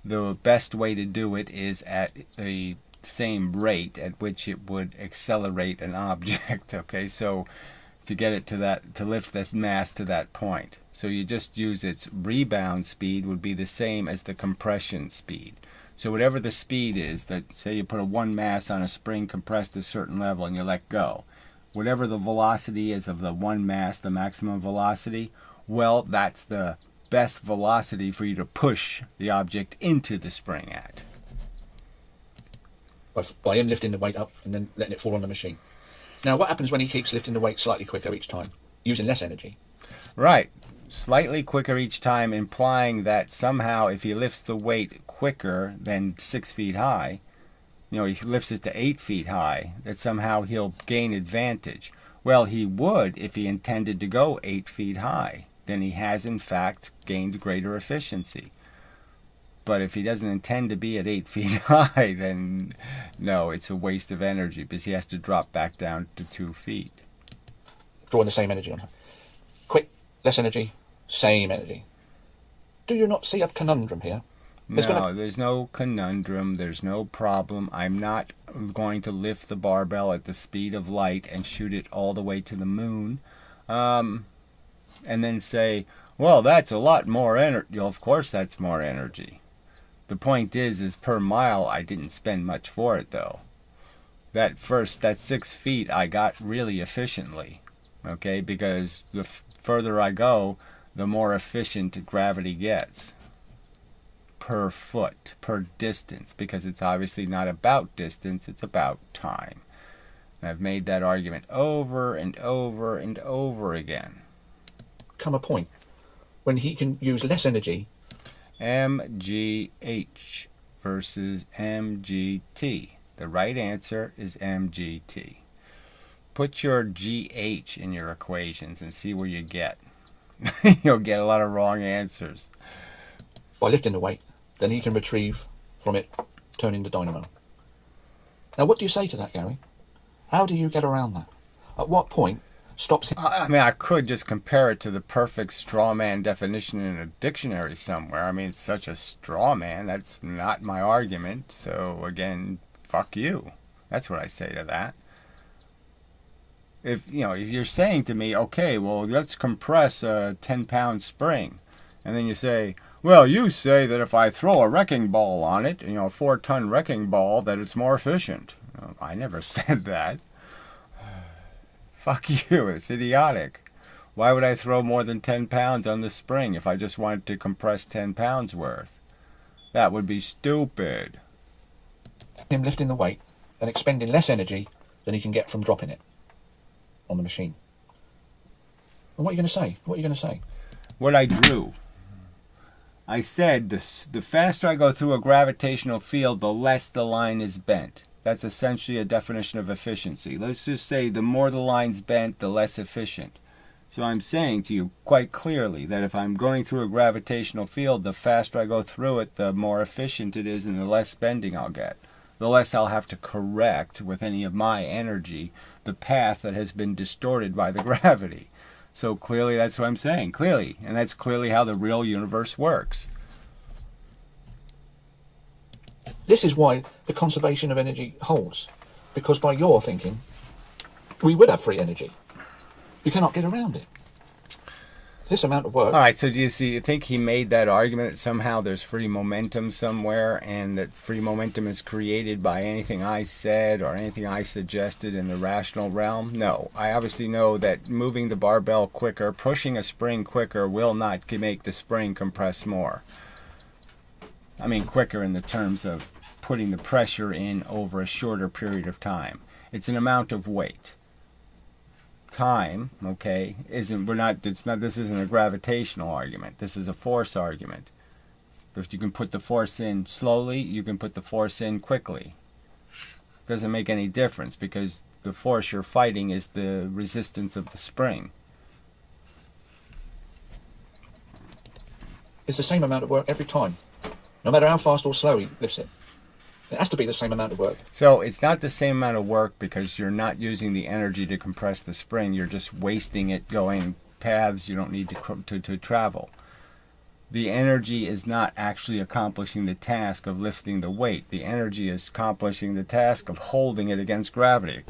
the best way to do it is at the same rate at which it would accelerate an object. Okay, so to get it to that, to lift that mass to that point. So you just use its rebound speed would be the same as the compression speed. So whatever the speed is, that say you put a one mass on a spring compressed to a certain level and you let go, whatever the velocity is of the one mass, the maximum velocity, well, that's the best velocity for you to push the object into the spring at. By him lifting the weight up and then letting it fall on the machine. Now what happens when he keeps lifting the weight slightly quicker each time, using less energy? Right. Slightly quicker each time, implying that somehow if he lifts the weight quicker than 6 feet high, you know, he lifts it to 8 feet high, that somehow he'll gain advantage. Well, he would if he intended to go 8 feet high. Then he has in fact gained greater efficiency. But if he doesn't intend to be at 8 feet high, then no, it's a waste of energy because he has to drop back down to 2 feet. Drawing the same energy on him. Quick, less energy, same energy. Do you not see a conundrum here? There's no conundrum. There's no problem. I'm not going to lift the barbell at the speed of light and shoot it all the way to the moon. And then say, well, that's a lot more energy. Well, of course that's more energy. The point is per mile, I didn't spend much for it, though. That 6 feet I got really efficiently. Okay, because the further I go, the more efficient gravity gets. Per foot, per distance, because it's obviously not about distance, it's about time. And I've made that argument over and over and over again. Come a point when he can use less energy. MGH versus MGT. The right answer is MGT. Put your GH in your equations and see where you get. You'll get a lot of wrong answers. By lifting the weight, then he can retrieve from it, turning the dynamo. Now what do you say to that, Gary? How do you get around that? At what point stops him? I mean, I could just compare it to the perfect straw man definition in a dictionary somewhere. I mean, it's such a straw man. That's not my argument. So again, fuck you. That's what I say to that. If you're saying to me, okay, well, let's compress a 10-pound spring, and then you say, well, you say that if I throw a wrecking ball on it, a 4-ton wrecking ball, that it's more efficient. I never said that. Fuck you, it's idiotic. Why would I throw more than 10 pounds on the spring if I just wanted to compress 10 pounds worth? That would be stupid. Him lifting the weight and expending less energy than he can get from dropping it on the machine. And what are you going to say? What are you going to say? What I drew. I said the faster I go through a gravitational field, the less the line is bent. That's essentially a definition of efficiency. Let's just say the more the line's bent, the less efficient. So I'm saying to you quite clearly that if I'm going through a gravitational field, the faster I go through it, the more efficient it is and the less bending I'll get. The less I'll have to correct with any of my energy the path that has been distorted by the gravity. So clearly that's what I'm saying. Clearly. And that's clearly how the real universe works. This is why the conservation of energy holds. Because by your thinking, we would have free energy. You cannot get around it. This amount of work... All right, so do you think he made that argument that somehow there's free momentum somewhere and that free momentum is created by anything I said or anything I suggested in the rational realm? No. I obviously know that moving the barbell quicker, pushing a spring quicker will not make the spring compress more. I mean quicker in the terms of putting the pressure in over a shorter period of time. It's an amount of weight. Time, okay, this isn't a gravitational argument. This is a force argument. If you can put the force in slowly, you can put the force in quickly. Doesn't make any difference because the force you're fighting is the resistance of the spring. It's the same amount of work every time. No matter how fast or slow he lifts it. It has to be the same amount of work. So it's not the same amount of work because you're not using the energy to compress the spring. You're just wasting it going paths you don't need to travel. The energy is not actually accomplishing the task of lifting the weight. The energy is accomplishing the task of holding it against gravity.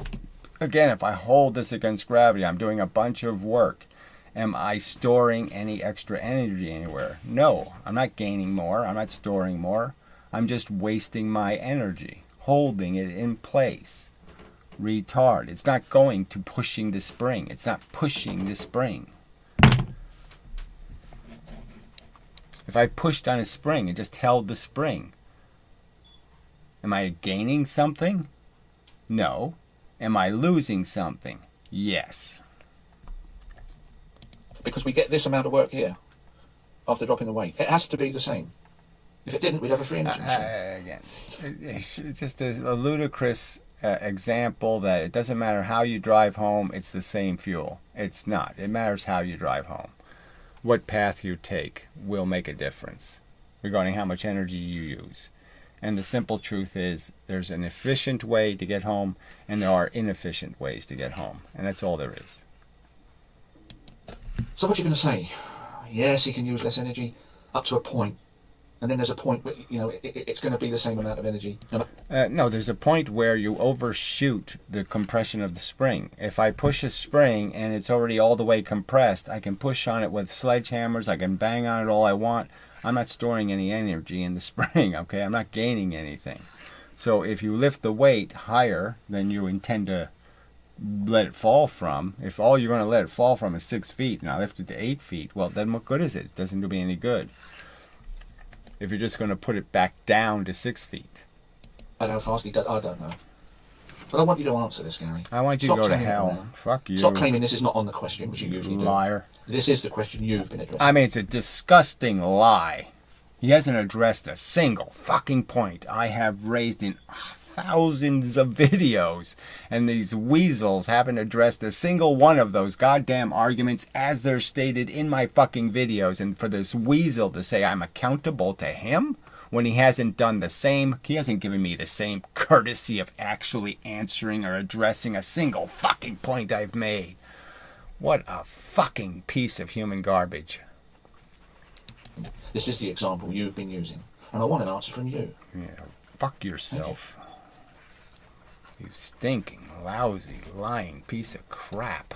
Again, if I hold this against gravity, I'm doing a bunch of work. Am I storing any extra energy anywhere? No, I'm not gaining more. I'm not storing more. I'm just wasting my energy, holding it in place. Retard. It's not going to pushing the spring. It's not pushing the spring. If I pushed on a spring and just held the spring, am I gaining something? No. Am I losing something? Yes. Because we get this amount of work here after dropping the weight. It has to be the same. If it didn't, we'd have a free energy machine. Again, it's just a ludicrous example that it doesn't matter how you drive home, it's the same fuel. It's not. It matters how you drive home. What path you take will make a difference regarding how much energy you use. And the simple truth is there's an efficient way to get home and there are inefficient ways to get home. And that's all there is. So what are you going to say? Yes, he can use less energy up to a point. And then there's a point where, it's going to be the same amount of energy. No, there's a point where you overshoot the compression of the spring. If I push a spring and it's already all the way compressed, I can push on it with sledgehammers. I can bang on it all I want. I'm not storing any energy in the spring, okay? I'm not gaining anything. So if you lift the weight higher than you intend to let it fall from, if all you're going to let it fall from is 6 feet and I lift it to 8 feet, well, then what good is it? It doesn't do me any good. If you're just going to put it back down to 6 feet. But how fast he does, I don't know. But I want you to answer this, Gary. I want you to go to hell. Fuck you. Stop claiming this is not on the question, which you usually do. Liar. This is the question you've been addressing. I mean, it's a disgusting lie. He hasn't addressed a single fucking point I have raised in thousands of videos, and these weasels haven't addressed a single one of those goddamn arguments as they're stated in my fucking videos. And for this weasel to say I'm accountable to him when he hasn't done the same, he hasn't given me the same courtesy of actually answering or addressing a single fucking point I've made. What a fucking piece of human garbage. This is the example you've been using, and I want an answer from you. Yeah, fuck yourself. You stinking, lousy, lying piece of crap.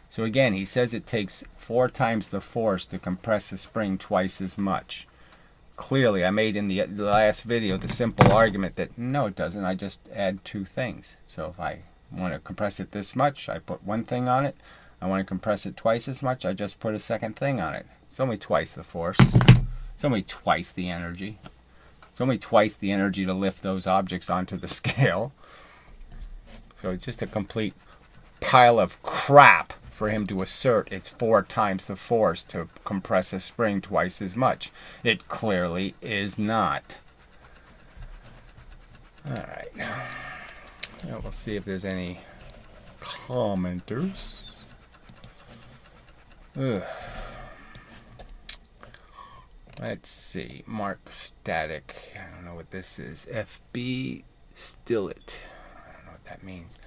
So again, he says it takes 4 times the force to compress a spring twice as much. Clearly, I made in the last video the simple argument that no, it doesn't. I just add 2 things. So if I want to compress it this much, I put 1 thing on it. I want to compress it twice as much, I just put a 2nd thing on it. It's only twice the force. It's only twice the energy. It's only twice the energy to lift those objects onto the scale. So it's just a complete pile of crap for him to assert it's 4 times the force to compress a spring twice as much. It clearly is not. Alright. Now we'll see if there's any commenters. Ugh. Let's see. Mark Static. I don't know what this is. FB Stillet. I don't know what that means.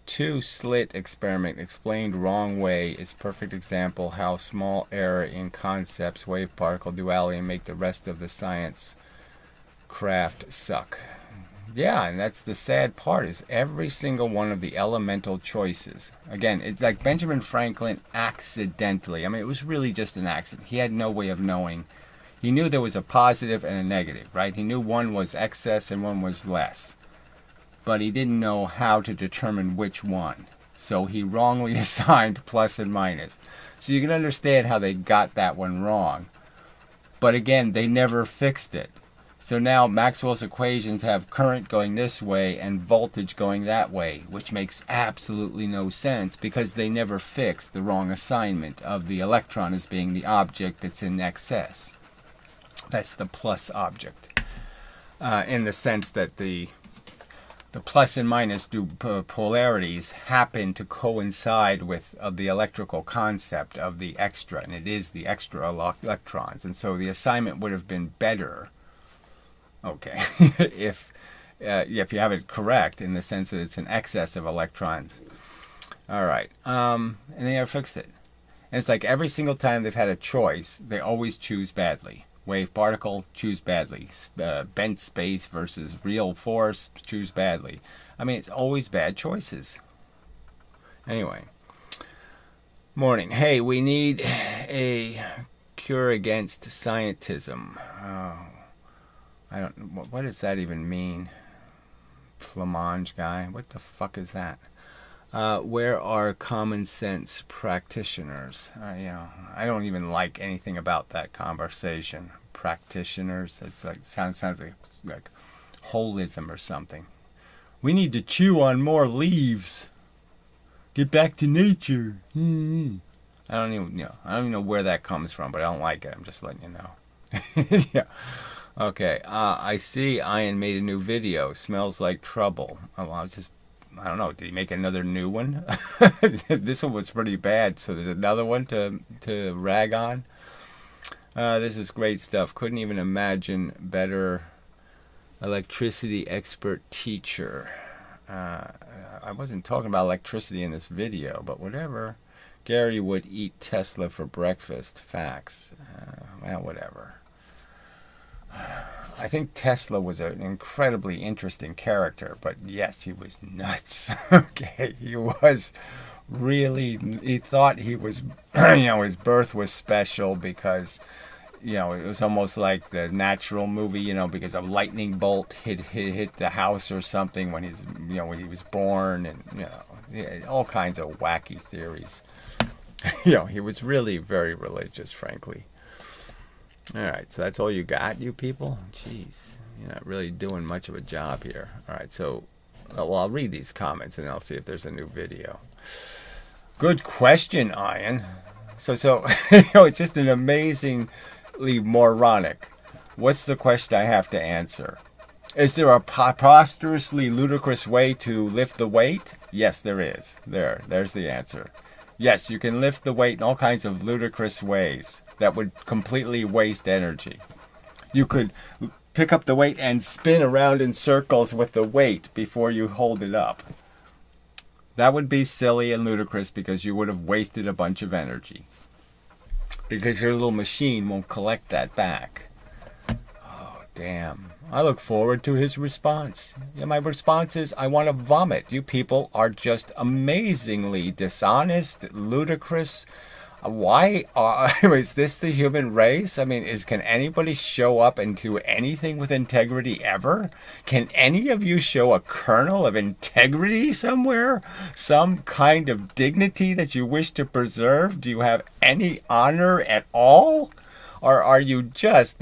2 slit experiment explained wrong way is perfect example how small error in concepts, wave particle duality, make the rest of the science craft suck. Yeah, and that's the sad part, is every single one of the elemental choices. Again, it's like Benjamin Franklin accidentally. I mean, it was really just an accident. He had no way of knowing. He knew there was a positive and a negative, right? He knew one was excess and one was less. But he didn't know how to determine which one. So he wrongly assigned plus and minus. So you can understand how they got that one wrong. But again, they never fixed it. So now Maxwell's equations have current going this way and voltage going that way, which makes absolutely no sense because they never fixed the wrong assignment of the electron as being the object that's in excess. That's the plus object. In the sense that the plus and minus polarities happen to coincide with the electrical concept of the extra, and it is the extra electrons. And so the assignment would have been better, okay, if you have it correct in the sense that it's an excess of electrons. All right, and they never fixed it. And it's like every single time they've had a choice, they always choose badly. Wave particle, choose badly. Bent space versus real force, choose badly. I mean, it's always bad choices. Anyway. Morning. Hey, we need a cure against scientism. Oh, I don't. What does that even mean? Flamange guy. What the fuck is that? Where are common sense practitioners? I don't even like anything about that conversation. Practitioners. It's like sounds like holism or something. We need to chew on more leaves. Get back to nature. I don't even know where that comes from, but I don't like it. I'm just letting you know. Yeah. Okay. I see Ian made a new video. Smells like trouble. Oh, well, I don't know. Did he make another new one? This one was pretty bad, so there's another one to rag on. This is great stuff. Couldn't even imagine better electricity expert teacher. I wasn't talking about electricity in this video, but whatever. Gary would eat Tesla for breakfast. Facts. Well, whatever. I think Tesla was an incredibly interesting character, but yes, he was nuts. Okay, he was really, he thought he was, his birth was special because, it was almost like the Natural movie, because a lightning bolt hit the house or something when when he was born, and, all kinds of wacky theories. He was really very religious, frankly. All right, so that's all you got, you people? Jeez, you're not really doing much of a job here. All right, so, I'll read these comments and I'll see if there's a new video. Good question, Ian. So it's just an amazingly moronic. What's the question I have to answer? Is there a preposterously ludicrous way to lift the weight? Yes, there is. There's the answer. Yes, you can lift the weight in all kinds of ludicrous ways that would completely waste energy. You could pick up the weight and spin around in circles with the weight before you hold it up. That would be silly and ludicrous because you would have wasted a bunch of energy. Because your little machine won't collect that back. Oh, damn. I look forward to his response. Yeah, my response is, I want to vomit. You people are just amazingly dishonest, ludicrous. Why is this the human race? I mean, can anybody show up and do anything with integrity ever? Can any of you show a kernel of integrity somewhere? Some kind of dignity that you wish to preserve? Do you have any honor at all? Or are you just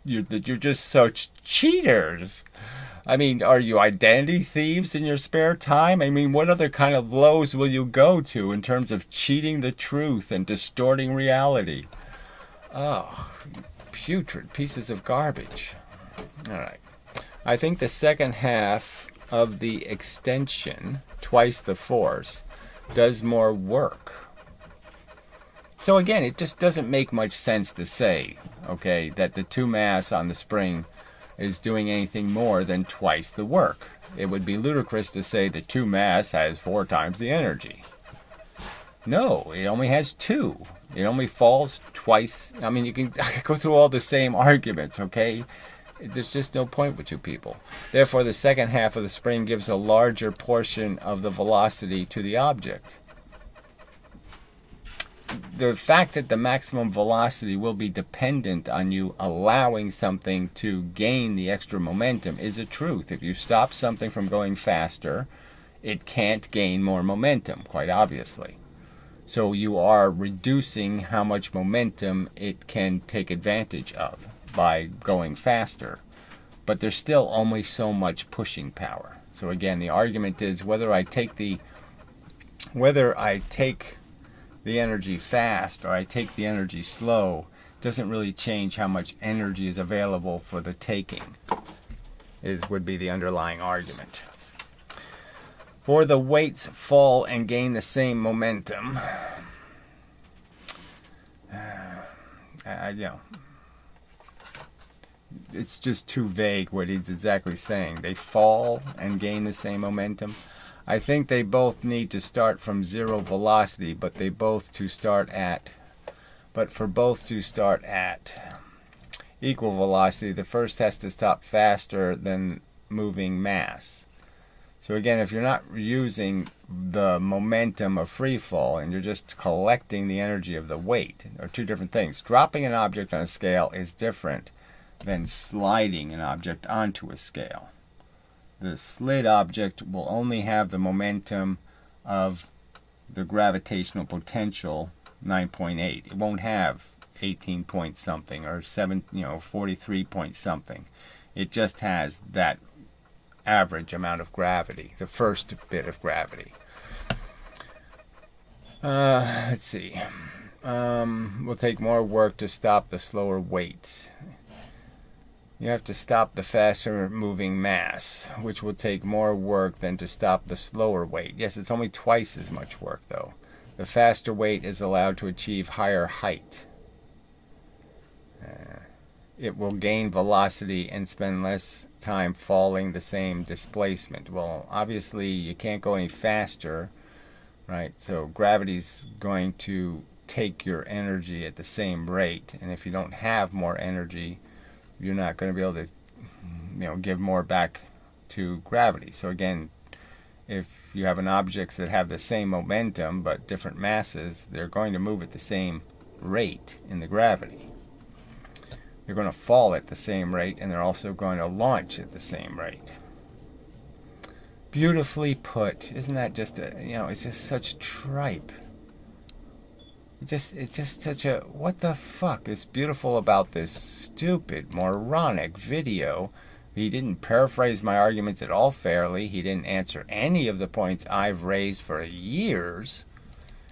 you're just such cheaters? I mean, are you identity thieves in your spare time? I mean, what other kind of lows will you go to in terms of cheating the truth and distorting reality? Oh, putrid pieces of garbage. All right. I think the second half of the extension, twice the force, does more work. So again, it just doesn't make much sense to say, okay, that the 2 mass on the spring is doing anything more than twice the work. It would be ludicrous to say the 2 mass has 4 times the energy. No, it only has 2. It only falls twice. I mean, you can go through all the same arguments, okay? There's just no point with you people. Therefore, the second half of the spring gives a larger portion of the velocity to the object. The fact that the maximum velocity will be dependent on you allowing something to gain the extra momentum is a truth. If you stop something from going faster, it can't gain more momentum, quite obviously. So you are reducing how much momentum it can take advantage of by going faster. But there's still only so much pushing power. So again, the argument is whether I take the energy fast or I take the energy slow doesn't really change how much energy is available for the taking, would be the underlying argument. For the weights fall and gain the same momentum, it's just too vague what he's exactly saying. They fall and gain the same momentum. I think they both need to start from 0 velocity, but for both to start at equal velocity, the first has to stop faster than moving mass. So again, if you're not using the momentum of free fall and you're just collecting the energy of the weight, are 2 different things. Dropping an object on a scale is different than sliding an object onto a scale. The slid object will only have the momentum of the gravitational potential 9.8. It won't have 18 point something or 43 point something. It just has that average amount of gravity, the first bit of gravity. Let's see. Will take more work to stop the slower weight. You have to stop the faster moving mass, which will take more work than to stop the slower weight. Yes, it's only twice as much work, though. The faster weight is allowed to achieve higher height. It will gain velocity and spend less time falling the same displacement. Well, obviously, you can't go any faster, right? So gravity's going to take your energy at the same rate, and if you don't have more energy, you're not going to be able to, give more back to gravity. So again, if you have objects that have the same momentum but different masses, they're going to move at the same rate in the gravity. They're going to fall at the same rate, and they're also going to launch at the same rate. Beautifully put. Isn't that just it's just such tripe. It's just such a, what the fuck is beautiful about this stupid, moronic video? He didn't paraphrase my arguments at all fairly. He didn't answer any of the points I've raised for years,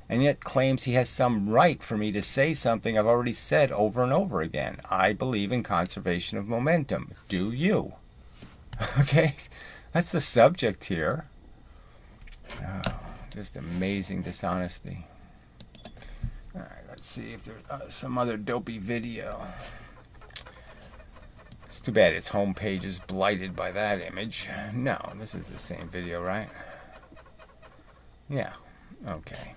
and yet claims he has some right for me to say something I've already said over and over again. I believe in conservation of momentum. Do you? Okay? That's the subject here. Oh, just amazing dishonesty. All right, let's see if there's some other dopey video. It's too bad its homepage is blighted by that image. No, this is the same video, right? Yeah, okay.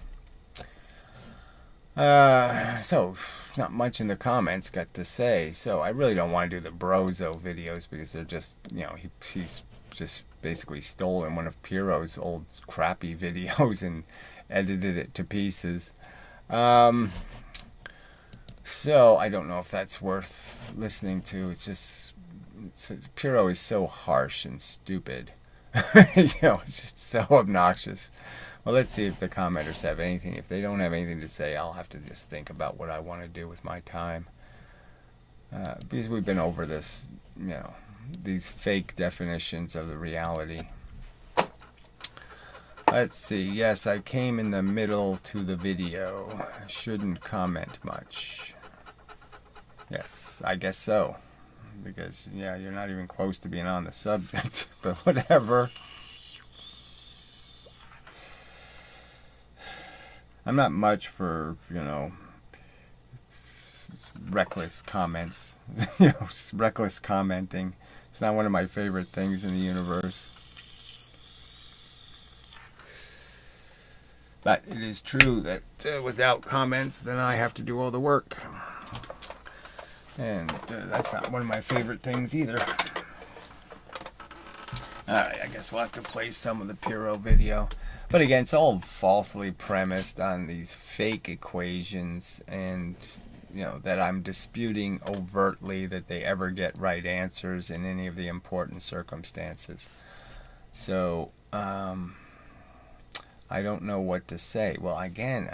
So not much in the comments got to say. So I really don't want to do the Brozo videos because they're just, he's just basically stolen one of Piero's old crappy videos and edited it to pieces. So I don't know if that's worth listening to. Piero is so harsh and stupid. It's just so obnoxious. Well, let's see if the commenters have anything. If they don't have anything to say, I'll have to just think about what I want to do with my time. Because we've been over this, these fake definitions of the reality. Let's see. Yes, I came in the middle to the video. I shouldn't comment much. Yes, I guess so. Because, you're not even close to being on the subject. But whatever. I'm not much for, reckless comments. Reckless commenting. It's not one of my favorite things in the universe. But it is true that without comments, then I have to do all the work. And that's not one of my favorite things either. Alright, I guess we'll have to play some of the Piero video. But again, it's all falsely premised on these fake equations and, that I'm disputing overtly that they ever get right answers in any of the important circumstances. So, I don't know what to say. Well, again,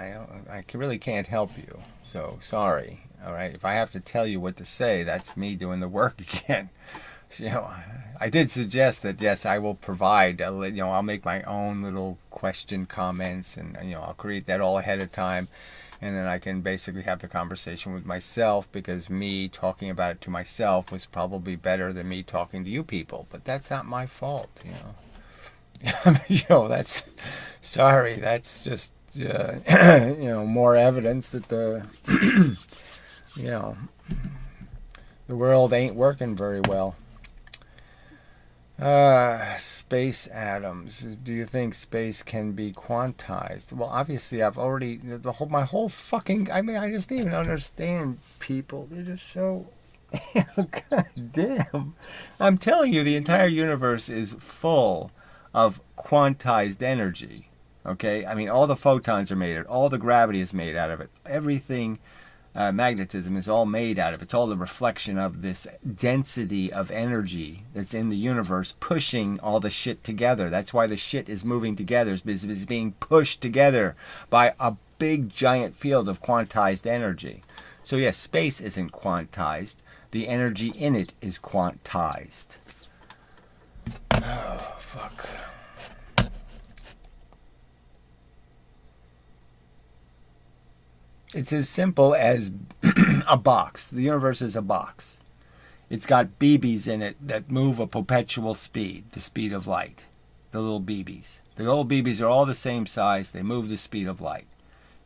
I really can't help you. So, sorry. All right? If I have to tell you what to say, that's me doing the work again. So, I did suggest that, yes, I will provide, I'll make my own little question comments and, I'll create that all ahead of time. And then I can basically have the conversation with myself because me talking about it to myself was probably better than me talking to you people. But that's not my fault, that's, sorry, that's just, more evidence that the world ain't working very well. Space atoms. Do you think space can be quantized? Well, obviously, I've already my whole fucking. I just don't even understand people. They're just so. God damn! I'm telling you, the entire universe is full of quantized energy. Okay, all the photons are made of it. All the gravity is made out of it. Everything. Magnetism is all made out of. It's all the reflection of this density of energy that's in the universe pushing all the shit together. That's why the shit is moving together. It's being pushed together by a big giant field of quantized energy. So yes, space isn't quantized. The energy in it is quantized. Oh, fuck. It's as simple as a box. The universe is a box. It's got BBs in it that move a perpetual speed, the speed of light. The little BBs. The little BBs are all the same size. They move the speed of light.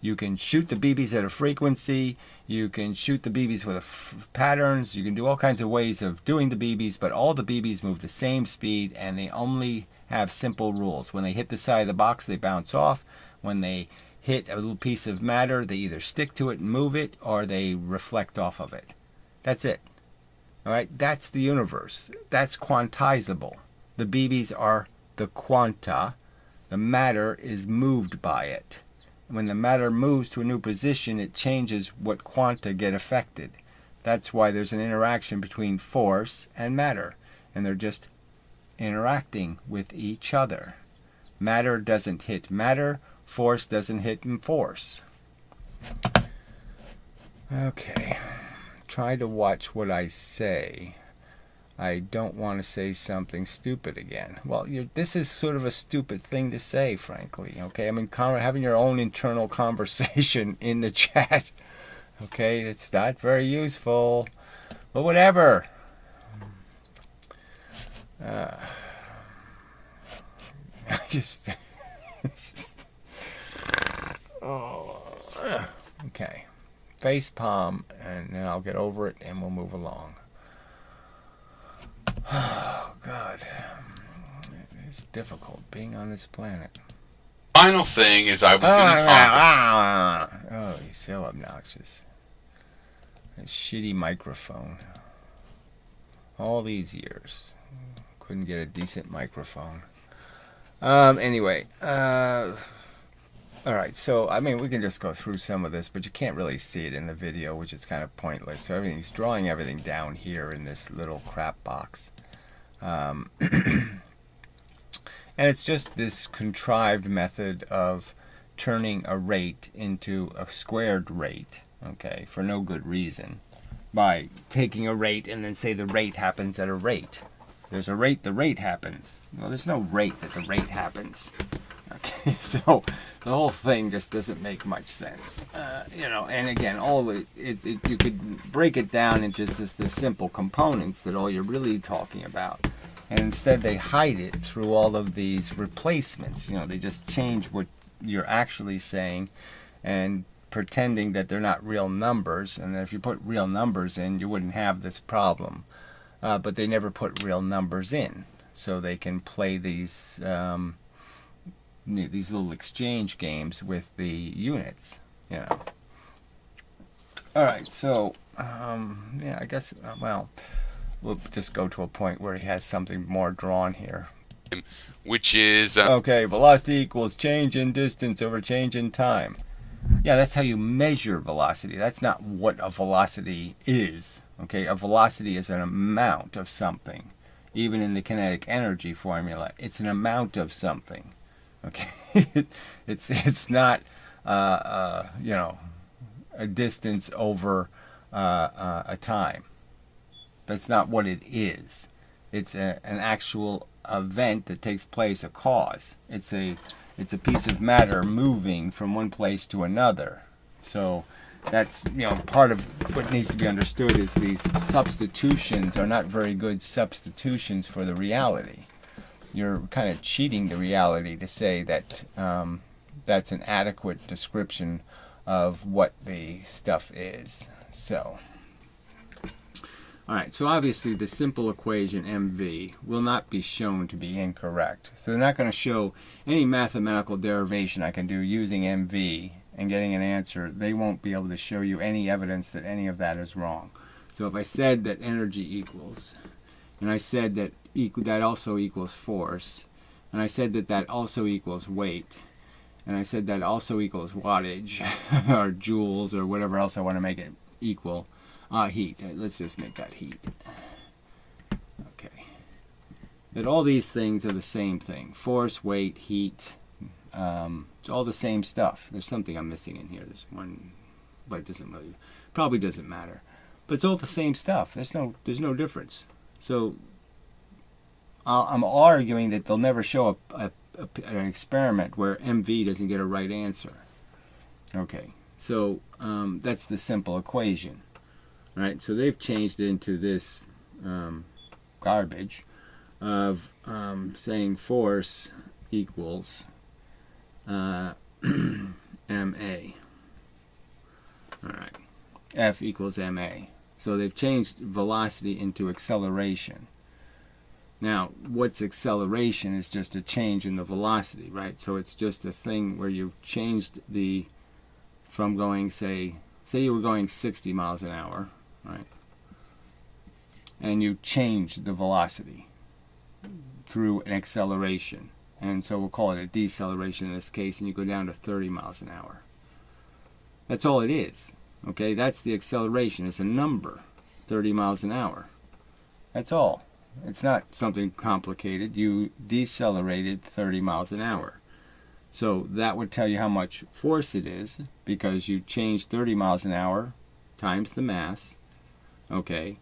You can shoot the BBs at a frequency. You can shoot the BBs with patterns. You can do all kinds of ways of doing the BBs, but all the BBs move the same speed, and they only have simple rules. When they hit the side of the box, they bounce off. When they hit a little piece of matter, they either stick to it and move it, or they reflect off of it. That's it. All right? That's the universe. That's quantizable. The BBs are the quanta. The matter is moved by it. When the matter moves to a new position, it changes what quanta get affected. That's why there's an interaction between force and matter. And they're just interacting with each other. Matter doesn't hit matter. Force doesn't hit force. Okay. Try to watch what I say. I don't want to say something stupid again. Well, this is sort of a stupid thing to say, frankly. Okay, having your own internal conversation in the chat. Okay, it's not very useful. But whatever. Okay. Face palm, and then I'll get over it, and we'll move along. Oh, God. It's difficult being on this planet. Final thing is I was going to talk. Oh, he's so obnoxious. A shitty microphone. All these years. Couldn't get a decent microphone. Anyway. Alright, so, I mean, we can just go through some of this, but you can't really see it in the video, which is kind of pointless. So he's drawing everything down here in this little crap box. And it's just this contrived method of turning a rate into a squared rate, okay, for no good reason. By taking a rate and then say the rate happens at a rate. There's a rate, the rate happens. Well, there's no rate that the rate happens. Okay, so the whole thing just doesn't make much sense, you know. And again, all of it, you could break it down into just the simple components that all you're really talking about, and instead they hide it through all of these replacements. You know, they just change what you're actually saying, and pretending that they're not real numbers. And then if you put real numbers in, you wouldn't have this problem. But they never put real numbers in, so they can play these little exchange games with the units, you know. All right, so yeah, I guess well, we'll just go to a point where he has something more drawn here, which is okay. Velocity equals change in distance over change in time. Yeah, that's how you measure velocity. That's not what a velocity is. Okay, a velocity is an amount of something. Even in the kinetic energy formula, it's an amount of something. Okay, it's not you know, a distance over a time. That's not what it is. It's an actual event that takes place, a cause. It's a piece of matter moving from one place to another. So that's, you know, part of what needs to be understood is these substitutions are not very good substitutions for the reality. You're kind of cheating the reality to say that that's an adequate description of what the stuff is. So, all right, so obviously the simple equation mv will not be shown to be incorrect. So they're not going to show any mathematical derivation I can do using mv and getting an answer. They won't be able to show you any evidence that any of that is wrong. So if I said that energy equals, and I said that that also equals force, and I said that that also equals weight, and I said that also equals wattage or joules or whatever else I want to make it equal. Heat. Let's just make that heat. Okay. That all these things are the same thing. Force, weight, heat. It's all the same stuff. There's something I'm missing in here. There's one, but it doesn't really, probably doesn't matter. But it's all the same stuff. There's no difference. So I'm arguing that they'll never show an experiment where MV doesn't get a right answer. Okay. So that's the simple equation. Right, so they've changed it into this garbage of saying force equals ma. Alright, F equals ma. So they've changed velocity into acceleration. Now, what's acceleration is just a change in the velocity, right? So it's just a thing where you've changed the, from going, say you were going 60 miles an hour, right? And you change the velocity through an acceleration. And so we'll call it a deceleration in this case, and you go down to 30 miles an hour. That's all it is. Okay, that's the acceleration. It's a number, 30 miles an hour. That's all. It's not something complicated. You decelerated 30 miles an hour. So that would tell you how much force it is, because you changed 30 miles an hour times the mass. Okay,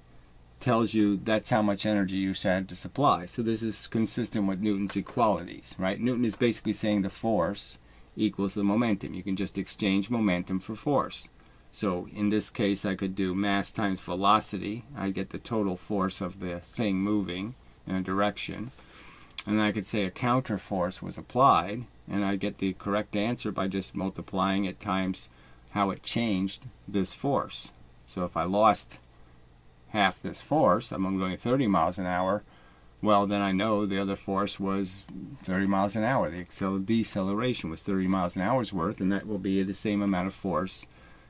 tells you that's how much energy you had to supply. So this is consistent with Newton's equalities, right? Newton is basically saying the force equals the momentum. You can just exchange momentum for force. So in this case, I could do mass times velocity. I get the total force of the thing moving in a direction. And I could say a counter force was applied, and I get the correct answer by just multiplying it times how it changed this force. So if I lost half this force, I'm going 30 miles an hour, Well, then I know the other force was 30 miles an hour. The deceleration was 30 miles an hour's worth, and that will be the same amount of force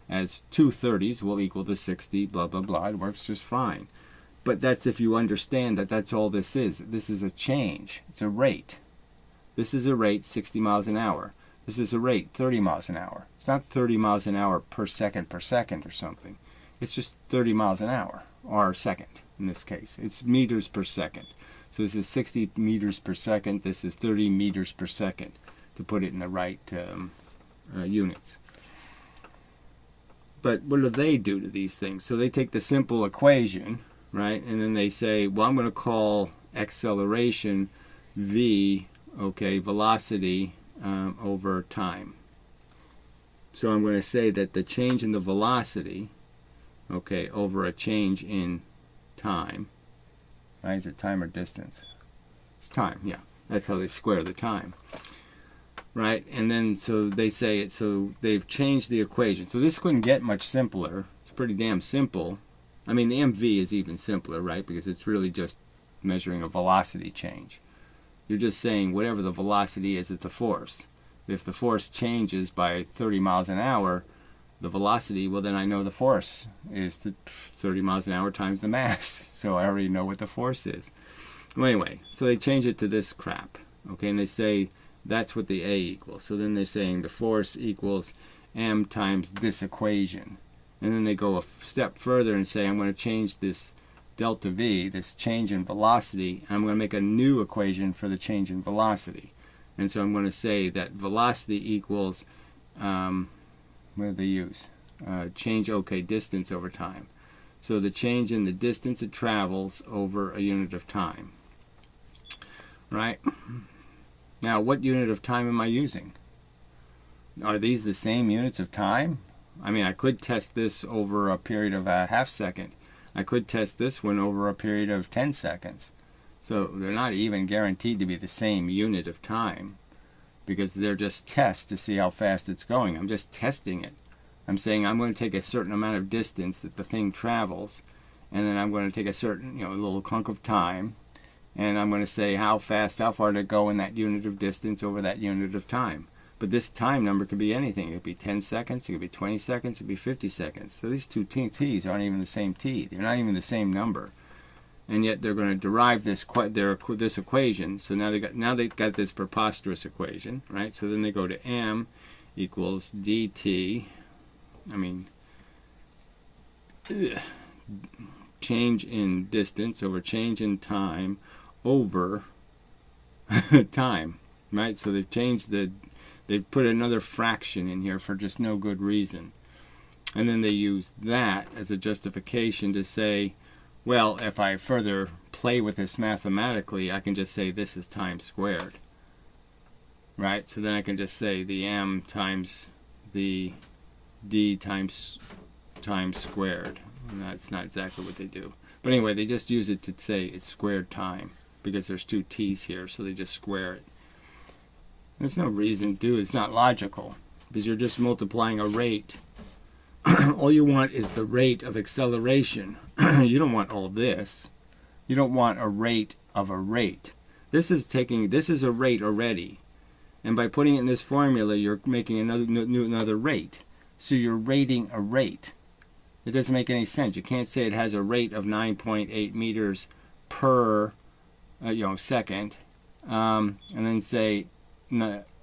as 2 30s will equal to 60, blah, blah, blah. It works just fine. But that's if you understand that that's all this is. This is a change. It's a rate. This is a rate 60 miles an hour. This is a rate 30 miles an hour. It's not 30 miles an hour per second or something. It's just 30 miles an hour, or second in this case. It's meters per second. So this is 60 meters per second. This is 30 meters per second, to put it in the right units. But what do they do to these things? So they take the simple equation, right? And then they say, well, I'm going to call acceleration v, okay, velocity over time. So I'm going to say that the change in the velocity, okay, over a change in time, right? Is it time or distance? It's time, yeah. That's how they square the time, right? And then so they say it, so they've changed the equation. So this couldn't get much simpler. It's pretty damn simple. I mean, the MV is even simpler, right? Because it's really just measuring a velocity change. You're just saying whatever the velocity is at the force. If the force changes by 30 miles an hour, the velocity, well, then I know the force is 30 miles an hour times the mass. So I already know what the force is. Well, anyway, so they change it to this crap, okay? And they say that's what the A equals. So then they're saying the force equals m times this equation. And then they go a step further and say, I'm going to change this delta V, this change in velocity, and I'm going to make a new equation for the change in velocity. And so I'm going to say that velocity equals, what do they use? Change, okay, distance over time. So the change in the distance it travels over a unit of time. Right? Now, what unit of time am I using? Are these the same units of time? I mean, I could test this over a period of a half second. I could test this one over a period of 10 seconds. So they're not even guaranteed to be the same unit of time, because they're just tests to see how fast it's going. I'm just testing it. I'm saying I'm going to take a certain amount of distance that the thing travels, and then I'm going to take a certain, little hunk of time, and I'm going to say how far to go in that unit of distance over that unit of time. But this time number could be anything. It could be 10 seconds, it could be 20 seconds, it could be 50 seconds. So these two t's aren't even the same t. They're not even the same number. And yet they're going to derive this equation. So now they've got this preposterous equation, right? So then they go to m equals dt. I mean, change in distance over change in time over time, right? So they've put another fraction in here for just no good reason. And then they use that as a justification to say, well, if I further play with this mathematically, I can just say this is time squared. Right? So then I can just say the m times the d times time squared. And that's not exactly what they do. But anyway, they just use it to say it's squared time, because there's two t's here, so they just square it. There's no reason to do it. It's not logical, because you're just multiplying a rate. All you want is the rate of acceleration. You don't want all this. You don't want a rate of a rate. This is a rate already. And by putting it in this formula, you're making another rate. So you're rating a rate. It doesn't make any sense. You can't say it has a rate of 9.8 meters per second, and then say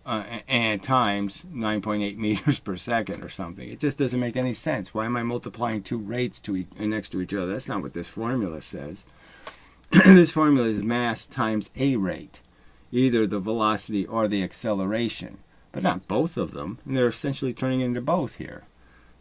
and times 9.8 meters per second or something. It just doesn't make any sense. Why am I multiplying two rates next to each other? That's not what this formula says. This formula is mass times a rate, either the velocity or the acceleration, but not both of them. And they're essentially turning into both here.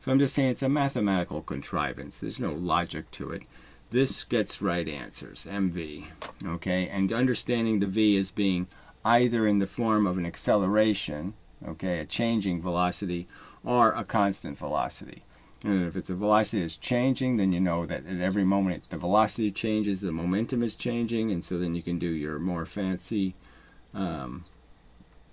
So I'm just saying it's a mathematical contrivance. There's no logic to it. This gets right answers, MV. Okay, and understanding the V as being either in the form of an acceleration, okay, a changing velocity, or a constant velocity. And if it's a velocity that's changing, then you know that at every moment the velocity changes, the momentum is changing, and so then you can do your more fancy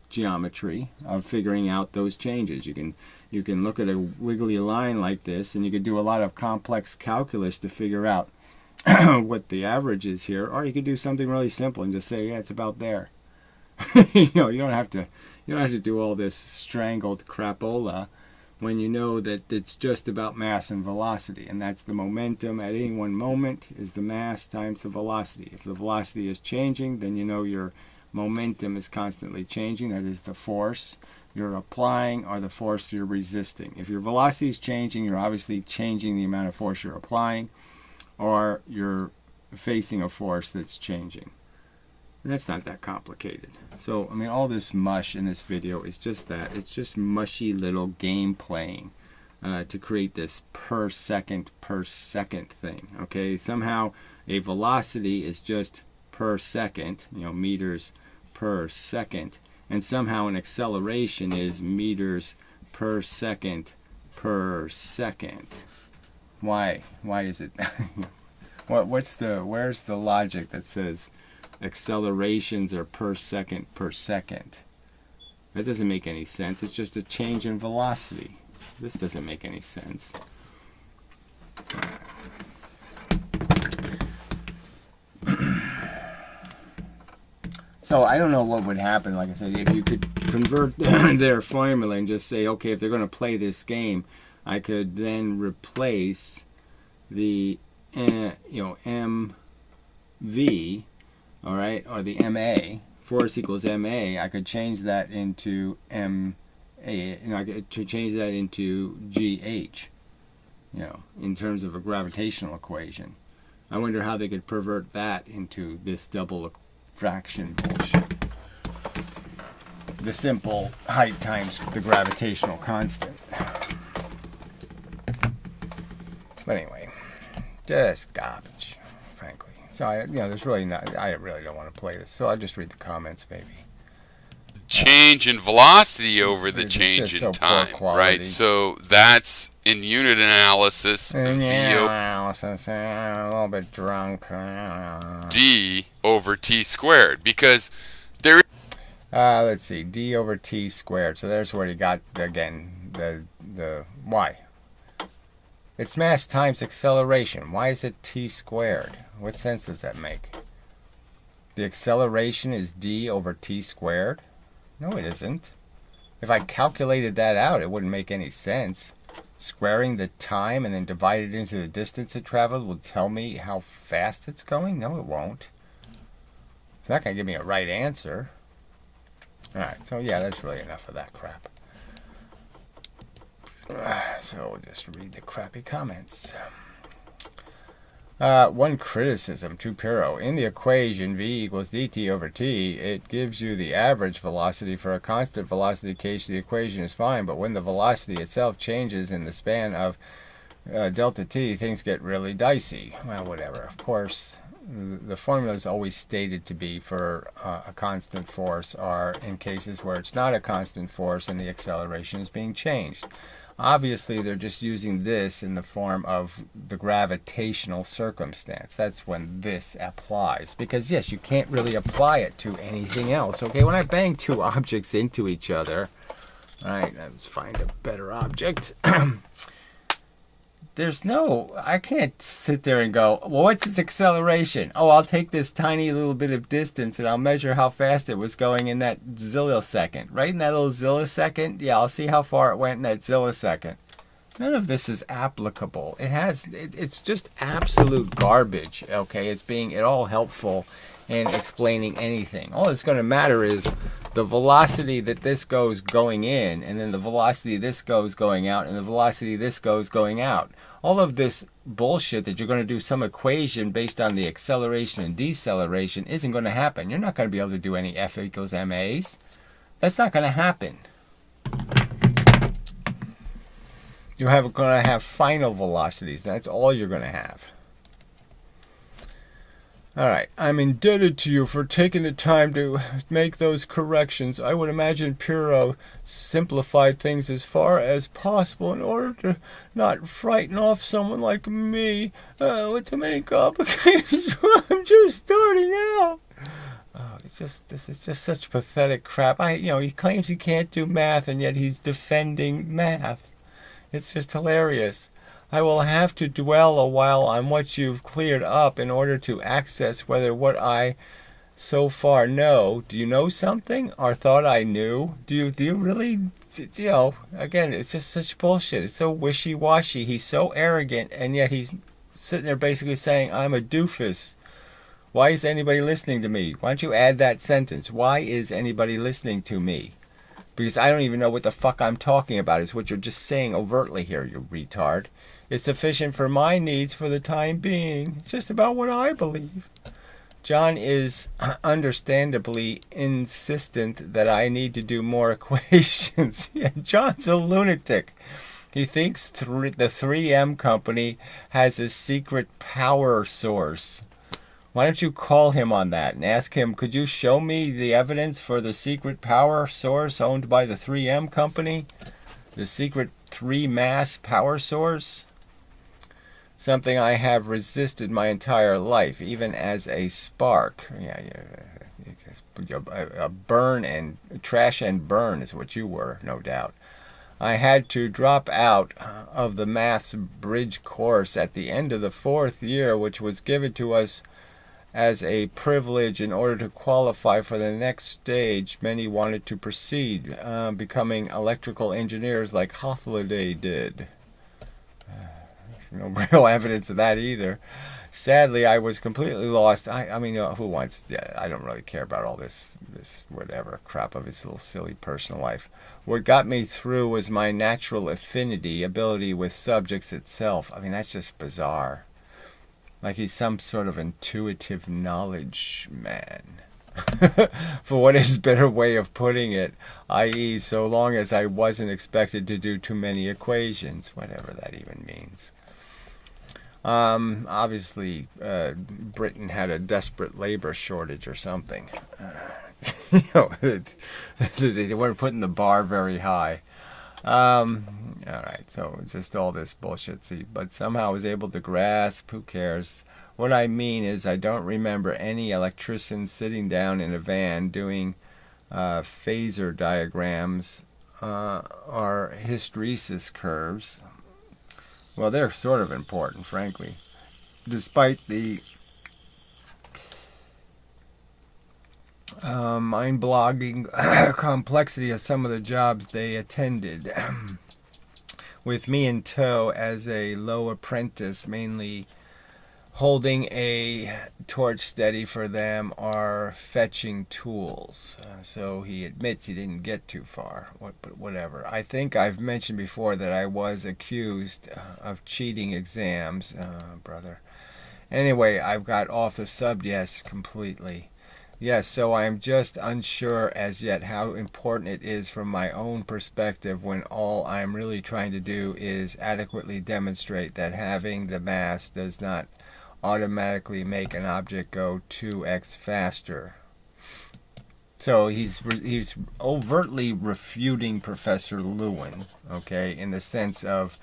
geometry of figuring out those changes. You can look at a wiggly line like this, and you can do a lot of complex calculus to figure out what the average is here, or you could do something really simple and just say, yeah, it's about there. You don't have to do all this strangled crapola when you know that it's just about mass and velocity, and that's the momentum at any one moment is the mass times the velocity. If the velocity is changing, then you know your momentum is constantly changing. That is the force you're applying or the force you're resisting. If your velocity is changing, you're obviously changing the amount of force you're applying, or you're facing a force that's changing. That's not that complicated. So, I mean, all this mush in this video is just that. It's just mushy little game playing to create this per second thing. Okay, somehow a velocity is just per second, meters per second, and somehow an acceleration is meters per second per second. Why? Why is it? Where's the logic that says accelerations are per second per second? That doesn't make any sense. It's just a change in velocity. This doesn't make any sense. So I don't know what would happen, like I said, if you could convert their formula and just say, okay, if they're going to play this game, I could then replace the MV, all right, or the MA, force equals MA. I could change that into MA, I could change that into GH, in terms of a gravitational equation. I wonder how they could pervert that into this double fraction bullshit. The simple height times the gravitational constant. But anyway, just garbage, frankly. So I really don't want to play this. So I'll just read the comments, maybe. Change in velocity over the change so in time, poor right? So that's in unit analysis. A little bit drunk. D over t squared, because there is let's see, d over t squared. So there's where you got again the y. It's mass times acceleration. Why is it t squared? What sense does that make? The acceleration is d over t squared? No, it isn't. If I calculated that out, it wouldn't make any sense. Squaring the time and then divide it into the distance it traveled will tell me how fast it's going? No, it won't. It's not going to give me a right answer. Alright, so yeah, that's really enough of that crap. So we'll just read the crappy comments. One criticism to Piro. In the equation v equals dt over t, it gives you the average velocity. For a constant velocity case, the equation is fine, but when the velocity itself changes in the span of delta t, things get really dicey. Well, whatever. Of course, the formula is always stated to be for a constant force, or in cases where it's not a constant force and the acceleration is being changed. Obviously, they're just using this in the form of the gravitational circumstance. That's when this applies. Because, yes, you can't really apply it to anything else. Okay, when I bang two objects into each other, all right, let's find a better object. I can't sit there and go, well, what's its acceleration? Oh, I'll take this tiny little bit of distance and I'll measure how fast it was going in that zillisecond. Right in that little zillisecond? Yeah, I'll see how far it went in that zillisecond. None of this is applicable. It's just absolute garbage, okay? It's being at all helpful in explaining anything. All that's going to matter is the velocity that this goes going in, and then the velocity this goes going out, and the velocity this goes going out. All of this bullshit that you're going to do some equation based on the acceleration and deceleration isn't going to happen. You're not going to be able to do any F equals MAs. That's not going to happen. You're going to have final velocities. That's all you're going to have. Alright, I'm indebted to you for taking the time to make those corrections. I would imagine Piro simplified things as far as possible in order to not frighten off someone like me with too many complications. I'm just starting out. Oh, this is just such pathetic crap. He claims he can't do math, and yet he's defending math. It's just hilarious. I will have to dwell a while on what you've cleared up in order to access whether what I so far know. Do you know something, or thought I knew? Do you really? You know, again, it's just such bullshit. It's so wishy-washy. He's so arrogant, and yet he's sitting there basically saying, I'm a doofus. Why is anybody listening to me? Why don't you add that sentence? Why is anybody listening to me? Because I don't even know what the fuck I'm talking about, is what you're just saying overtly here, you retard. It's sufficient for my needs for the time being. It's just about what I believe. John is understandably insistent that I need to do more equations. Yeah, John's a lunatic. He thinks the 3M company has a secret power source. Why don't you call him on that and ask him, could you show me the evidence for the secret power source owned by the 3M company? The secret 3-mass power source? Something I have resisted my entire life, even as a spark. A burn and trash and burn is what you were, no doubt. I had to drop out of the maths bridge course at the end of the 4th year, which was given to us as a privilege in order to qualify for the next stage. Many wanted to proceed, becoming electrical engineers like Holiday did. No real evidence of that either. Sadly, I was completely lost. I mean, who wants? Yeah, I don't really care about all this whatever crap of his little silly personal life. What got me through was my natural ability with subjects itself. I mean, that's just bizarre. Like he's some sort of intuitive knowledge man. For what is a better way of putting it, i.e., so long as I wasn't expected to do too many equations, whatever that even means. Obviously, Britain had a desperate labor shortage or something. They weren't putting the bar very high. All right, so it's just all this bullshit. See, but somehow I was able to grasp. Who cares? What I mean is, I don't remember any electrician sitting down in a van doing phasor diagrams or hysteresis curves. Well, they're sort of important, frankly. Despite the mind-blogging complexity of some of the jobs they attended. With me in tow as a low apprentice, mainly holding a torch steady for them or fetching tools. So he admits he didn't get too far, but whatever. I think I've mentioned before that I was accused of cheating exams, brother. Anyway, I've got off the subject completely. Yes, so I am just unsure as yet how important it is from my own perspective when all I'm really trying to do is adequately demonstrate that having the mass does not automatically make an object go 2x faster. So he's overtly refuting Professor Lewin, okay, in the sense of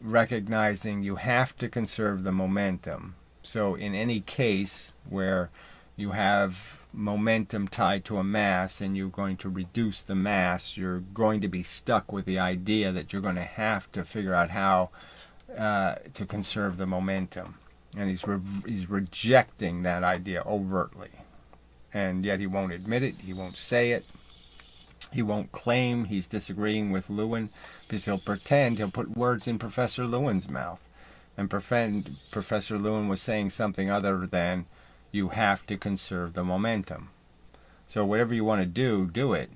recognizing you have to conserve the momentum. So in any case where you have momentum tied to a mass and you're going to reduce the mass, you're going to be stuck with the idea that you're going to have to figure out how to conserve the momentum. And he's rejecting that idea overtly. And yet he won't admit it, he won't say it, he won't claim he's disagreeing with Lewin, because he'll put words in Professor Lewin's mouth and pretend Professor Lewin was saying something other than you have to conserve the momentum. So whatever you want to do, do it.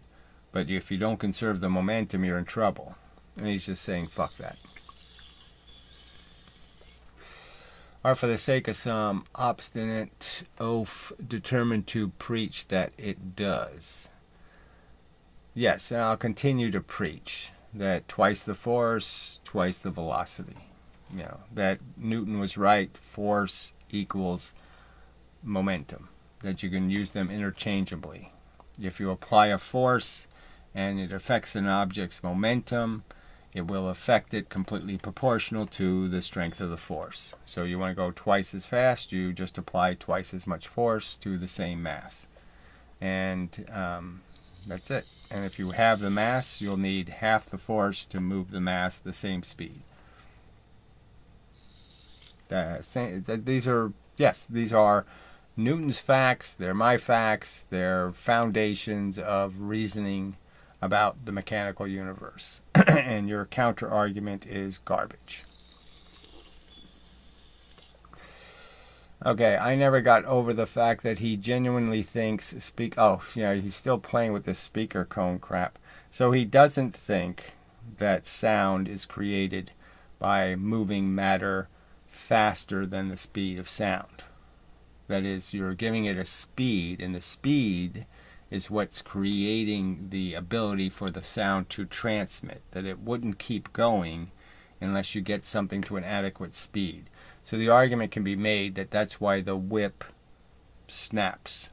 But if you don't conserve the momentum, you're in trouble. And he's just saying, fuck that. Or for the sake of some obstinate oaf determined to preach that it does. Yes, and I'll continue to preach that twice the force, twice the velocity. You know, that Newton was right, force equals momentum, that you can use them interchangeably. If you apply a force and it affects an object's momentum, it will affect it completely proportional to the strength of the force. So you want to go twice as fast, you just apply twice as much force to the same mass. And that's it. And if you have the mass, you'll need half the force to move the mass the same speed. These are, yes, these are Newton's facts. They're my facts. They're foundations of reasoning about the mechanical universe. And your counter argument is garbage. Okay, I never got over the fact that he genuinely thinks he's still playing with this speaker cone crap. So he doesn't think that sound is created by moving matter faster than the speed of sound. That is, you're giving it a speed, and the speed is what's creating the ability for the sound to transmit, that it wouldn't keep going unless you get something to an adequate speed. So the argument can be made that that's why the whip snaps,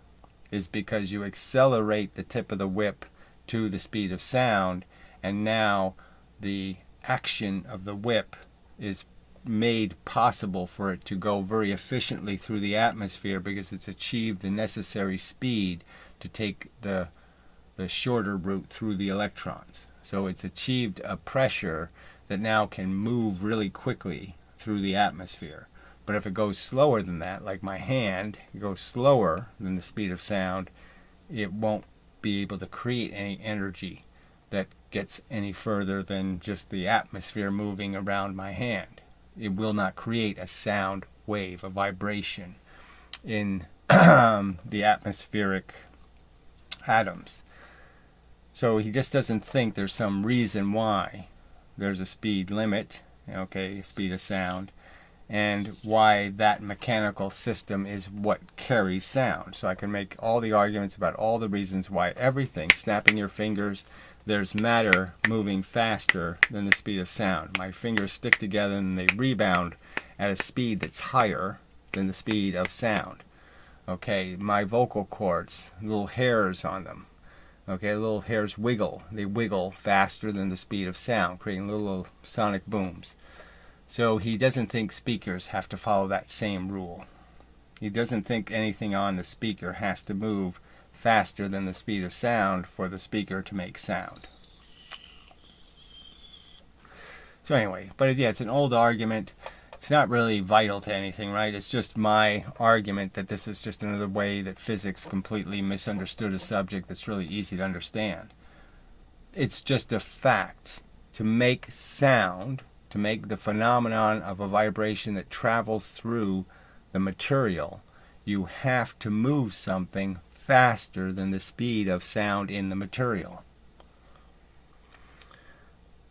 is because you accelerate the tip of the whip to the speed of sound, and now the action of the whip is made possible for it to go very efficiently through the atmosphere because it's achieved the necessary speed to take the shorter route through the electrons. So it's achieved a pressure that now can move really quickly through the atmosphere. But if it goes slower than that, like my hand, it goes slower than the speed of sound, it won't be able to create any energy that gets any further than just the atmosphere moving around my hand. It will not create a sound wave, a vibration in the atmospheric atoms. So he just doesn't think there's some reason why there's a speed limit, speed of sound, and why that mechanical system is what carries sound. So I can make all the arguments about all the reasons why everything, snapping your fingers, there's matter moving faster than the speed of sound. My fingers stick together and they rebound at a speed that's higher than the speed of sound. Okay, my vocal cords, little hairs on them. Okay, little hairs wiggle. They wiggle faster than the speed of sound, creating little sonic booms. So he doesn't think speakers have to follow that same rule. He doesn't think anything on the speaker has to move faster than the speed of sound for the speaker to make sound. So anyway, but yeah, it's an old argument. It's not really vital to anything, right? It's just my argument that this is just another way that physics completely misunderstood a subject that's really easy to understand. It's just a fact. To make sound, to make the phenomenon of a vibration that travels through the material, you have to move something faster than the speed of sound in the material.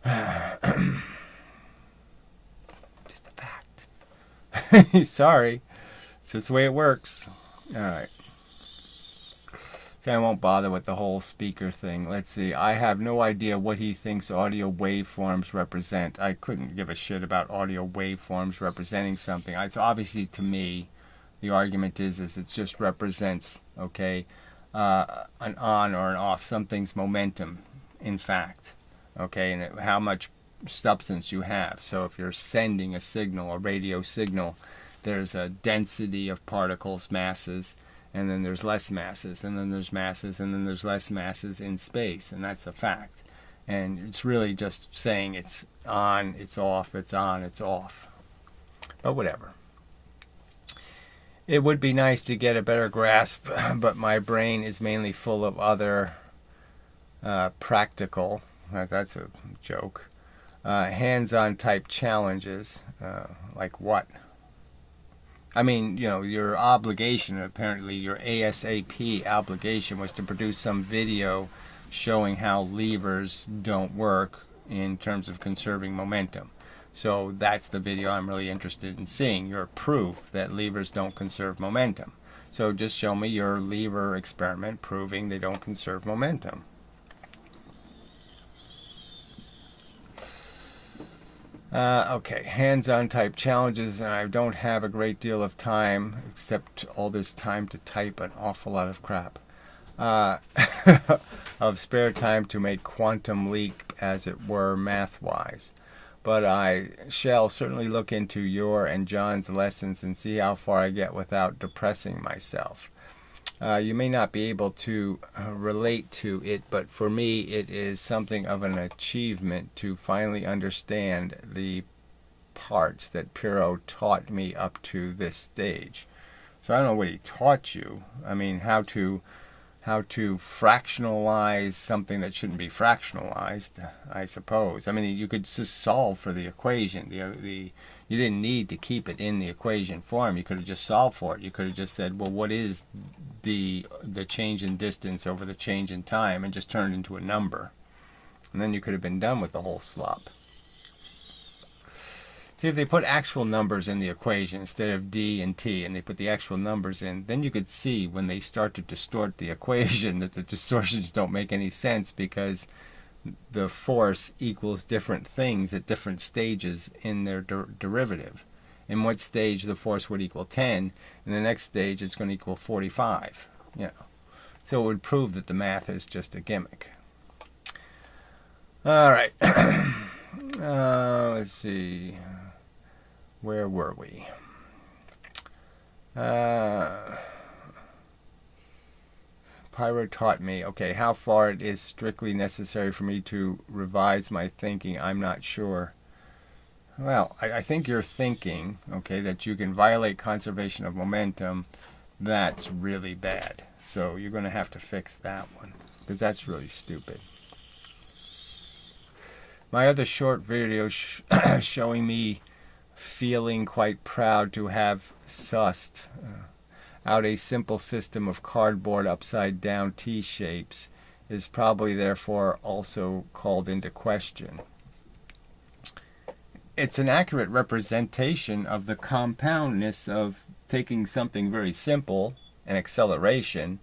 Just a fact. Sorry. It's just the way it works. Alright. So I won't bother with the whole speaker thing. Let's see. I have no idea what he thinks audio waveforms represent. I couldn't give a shit about audio waveforms representing something. It's obviously, to me, the argument is it just represents, an on or an off, something's momentum, in fact, and how much substance you have. So if you're sending a signal, a radio signal, there's a density of particles, masses, and then there's less masses, and then there's masses, and then there's less masses in space, and that's a fact. And it's really just saying it's on, it's off, it's on, it's off. But whatever. It would be nice to get a better grasp, but my brain is mainly full of other practical, that's a joke, hands-on type challenges. Like what? I mean, your obligation, apparently your ASAP obligation was to produce some video showing how levers don't work in terms of conserving momentum. So that's the video I'm really interested in seeing, your proof that levers don't conserve momentum. So just show me your lever experiment proving they don't conserve momentum. Okay, hands-on type challenges, and I don't have a great deal of time, except all this time to type an awful lot of crap, of spare time to make quantum leap, as it were, math-wise. But I shall certainly look into your and John's lessons and see how far I get without depressing myself. You may not be able to relate to it, but for me it is something of an achievement to finally understand the parts that Piro taught me up to this stage. So I don't know what he taught you. I mean, how to fractionalize something that shouldn't be fractionalized, I suppose. I mean, you could just solve for the equation. You didn't need to keep it in the equation form. You could have just solved for it. You could have just said, well, what is the change in distance over the change in time, and just turned it into a number. And then you could have been done with the whole slop. See, if they put actual numbers in the equation instead of d and t, and they put the actual numbers in, then you could see when they start to distort the equation that the distortions don't make any sense, because the force equals different things at different stages in their derivative. In what stage the force would equal 10, in the next stage it's going to equal 45. You know. So it would prove that the math is just a gimmick. All right. Let's see. Where were we? Pyro taught me, okay, how far it is strictly necessary for me to revise my thinking, I'm not sure. Well, I think you're thinking, okay, that you can violate conservation of momentum. That's really bad. So you're going to have to fix that one, because that's really stupid. My other short video showing me feeling quite proud to have sussed out a simple system of cardboard upside down T-shapes is probably therefore also called into question. It's an accurate representation of the compoundness of taking something very simple, an acceleration,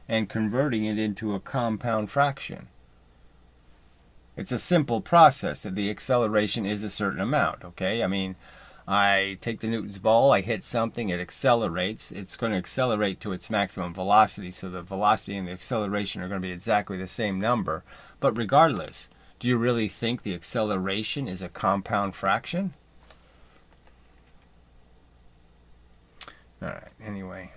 and converting it into a compound fraction. It's a simple process. The acceleration is a certain amount, okay? I mean, I take the Newton's ball, I hit something, it accelerates. It's going to accelerate to its maximum velocity, so the velocity and the acceleration are going to be exactly the same number. But regardless, do you really think the acceleration is a compound fraction? All right, anyway.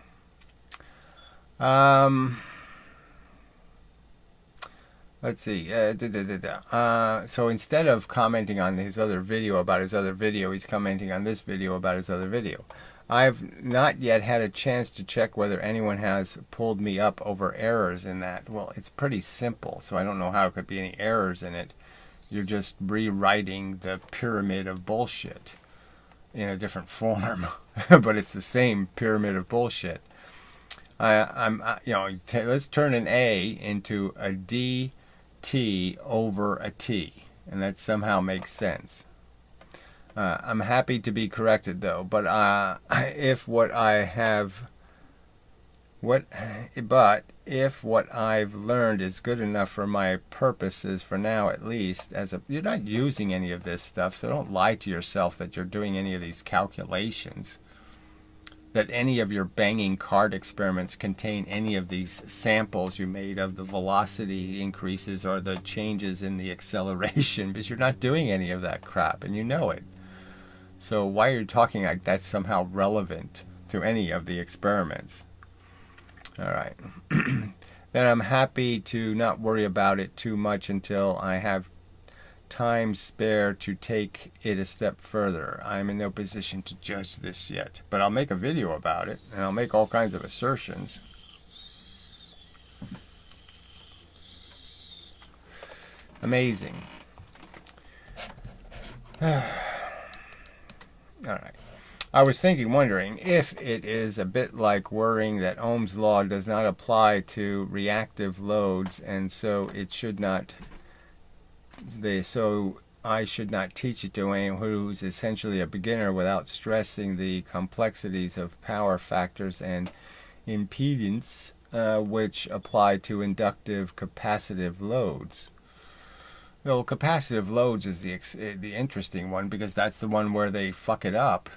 Let's see. So instead of commenting on his other video about his other video, he's commenting on this video about his other video. I've not yet had a chance to check whether anyone has pulled me up over errors in that. Well, it's pretty simple, so I don't know how it could be any errors in it. You're just rewriting the pyramid of bullshit in a different form, but it's the same pyramid of bullshit. Let's turn an A into a D T over a T, and that somehow makes sense. I'm happy to be corrected though, but if what I've learned is good enough for my purposes for now at least, you're not using any of this stuff, so don't lie to yourself that you're doing any of these calculations, that any of your banging card experiments contain any of these samples you made of the velocity increases or the changes in the acceleration, because you're not doing any of that crap, and you know it. So why are you talking like that's somehow relevant to any of the experiments? All right. Then I'm happy to not worry about it too much until I have time spare to take it a step further. I'm in no position to judge this yet, but I'll make a video about it, and I'll make all kinds of assertions. Amazing. All right. I was wondering if it is a bit like worrying that Ohm's law does not apply to reactive loads, and so it should not. So I should not teach it to anyone who's essentially a beginner without stressing the complexities of power factors and impedance, which apply to inductive capacitive loads. Well, capacitive loads is the interesting one, because that's the one where they fuck it up,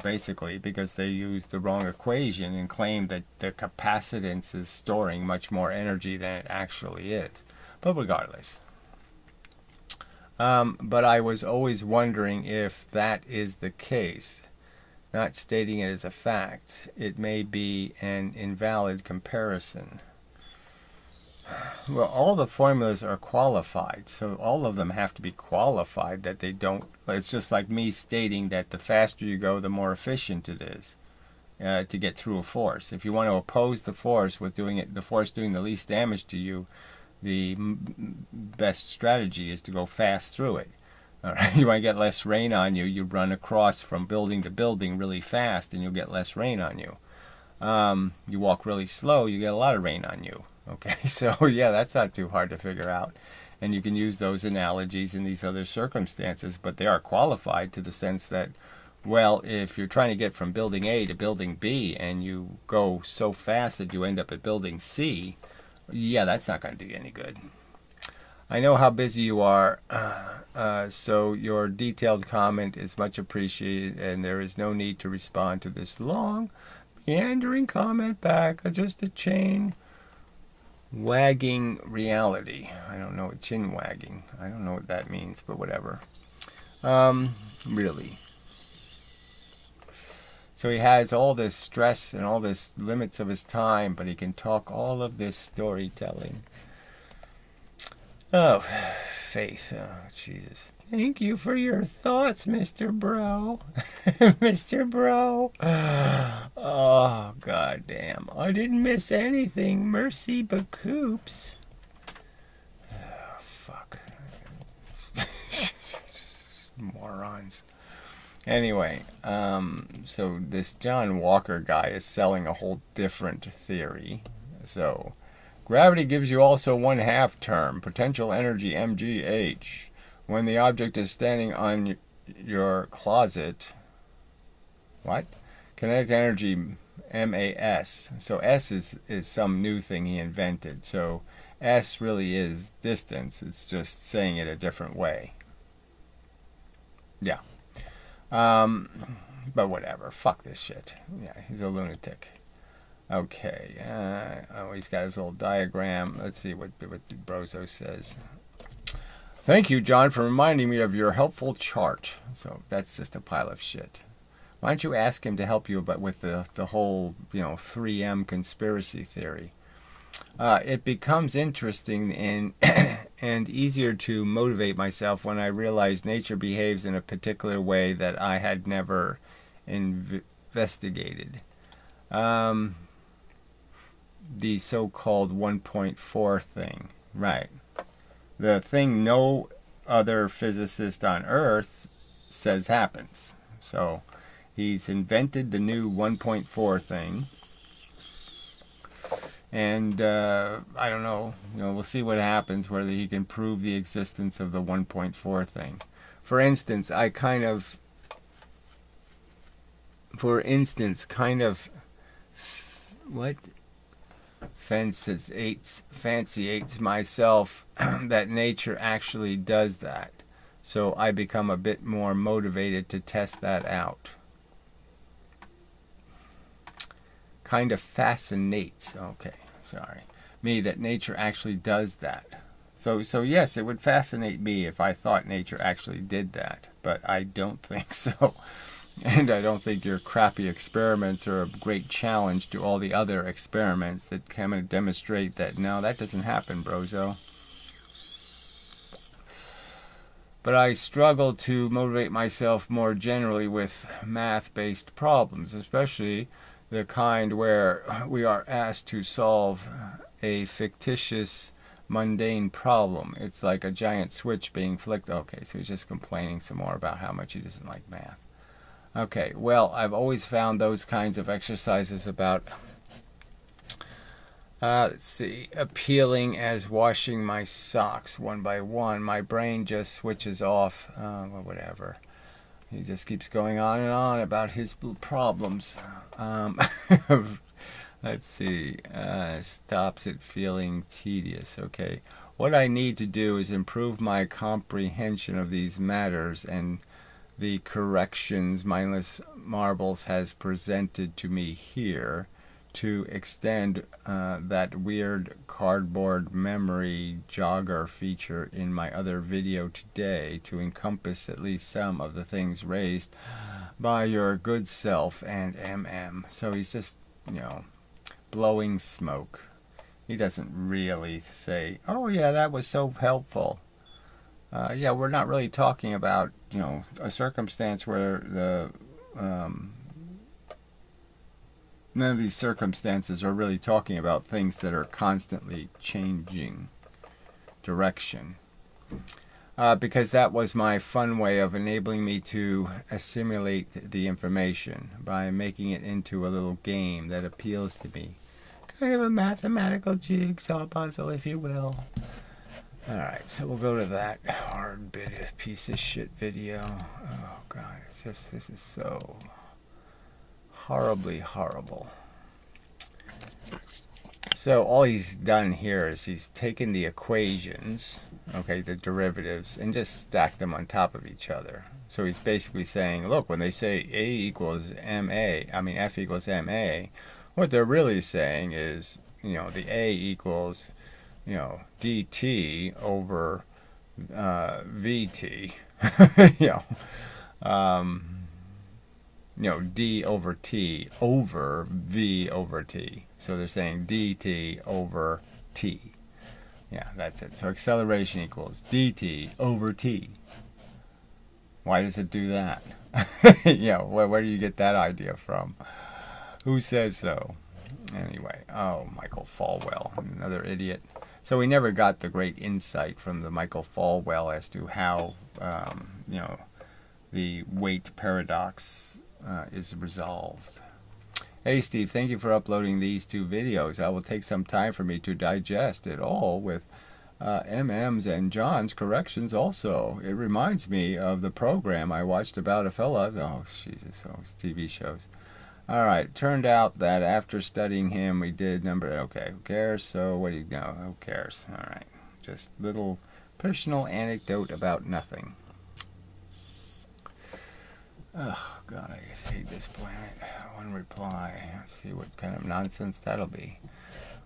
basically, because they use the wrong equation and claim that the capacitance is storing much more energy than it actually is. But regardless. But I was always wondering if that is the case, not stating it as a fact. It may be an invalid comparison. Well, all the formulas are qualified, so all of them have to be qualified that they don't. It's just like me stating that the faster you go, the more efficient it is to get through a force. If you want to oppose the force with the force doing the least damage to you, the best strategy is to go fast through it. All right, you want to get less rain on you, you run across from building to building really fast, and you'll get less rain on you. You walk really slow, you get a lot of rain on you. Okay, so yeah, that's not too hard to figure out. And you can use those analogies in these other circumstances, but they are qualified to the sense that, well, if you're trying to get from building A to building B and you go so fast that you end up at building C, yeah, that's not going to do you any good. I know how busy you are, so your detailed comment is much appreciated, and there is no need to respond to this long, meandering comment back, just a chain wagging reality. I don't know what chin wagging. I don't know what that means, but whatever. Really. So he has all this stress and all this limits of his time, but he can talk all of this storytelling. Oh, Faith. Oh, Jesus. Thank you for your thoughts, Mr. Bro. Mr. Bro. Oh, goddamn. I didn't miss anything. Mercy Bacoops. Oh, fuck. Morons. Anyway, so this John Walker guy is selling a whole different theory. So, gravity gives you also 1/2 term, potential energy mgh. When the object is standing on your closet, what? Kinetic energy MAS. So S is some new thing he invented. So S really is distance. It's just saying it a different way. Yeah. But whatever. Fuck this shit. Yeah, he's a lunatic. Okay. Oh, he's got his little diagram. Let's see what the Brozo says. Thank you, John, for reminding me of your helpful chart. So that's just a pile of shit. Why don't you ask him to help you with the whole, 3M conspiracy theory? It becomes interesting and easier to motivate myself when I realize nature behaves in a particular way that I had never investigated. The so-called 1.4 thing. Right. The thing no other physicist on Earth says happens. So he's invented the new 1.4 thing. And I don't know. We'll see what happens, whether he can prove the existence of the 1.4 thing. For instance, what? Fanciates myself that nature actually does that. So I become a bit more motivated to test that out. Kind of fascinates, me that nature actually does that. So yes, it would fascinate me if I thought nature actually did that, but I don't think so. And I don't think your crappy experiments are a great challenge to all the other experiments that kind of demonstrate that, no, that doesn't happen, Brozo. But I struggle to motivate myself more generally with math-based problems, especially the kind where we are asked to solve a fictitious, mundane problem. It's like a giant switch being flicked. Okay, so he's just complaining some more about how much he doesn't like math. Okay, well, I've always found those kinds of exercises about, appealing as washing my socks one by one. My brain just switches off, whatever. He just keeps going on and on about his problems. Let's see, stops it feeling tedious. Okay, what I need to do is improve my comprehension of these matters and the corrections Mindless Marbles has presented to me here to extend that weird cardboard memory jogger feature in my other video today to encompass at least some of the things raised by your good self and MM. So he's just, blowing smoke. He doesn't really say, "Oh yeah, that was so helpful." Yeah, we're not really talking about, a circumstance where none of these circumstances are really talking about things that are constantly changing direction. Because that was my fun way of enabling me to assimilate the information by making it into a little game that appeals to me. Kind of a mathematical jigsaw puzzle, if you will. Alright, so we'll go to that hard bit of piece of shit video. Oh god, this is so horribly horrible. So all he's done here is he's taken the equations, okay, the derivatives, and just stacked them on top of each other. So he's basically saying, look, when they say F equals MA, what they're really saying is, the A equals, dt over VT, d over t over v over t. So they're saying dt over t. Yeah, that's it. So acceleration equals dt over t. Why does it do that? Where do you get that idea from? Who says so? Anyway, Michael Falwell, another idiot. So we never got the great insight from the Michael Falwell as to how, the weight paradox is resolved. Hey Steve, thank you for uploading these 2 videos. It will take some time for me to digest it all with MM's and John's corrections also. It reminds me of the program I watched about a fella. Oh, Jesus, it's TV shows. Alright, turned out that after studying him, we did okay, who cares? So, what do you know? Who cares? Alright, just little personal anecdote about nothing. Oh, God, I just hate this planet. One reply. Let's see what kind of nonsense that'll be.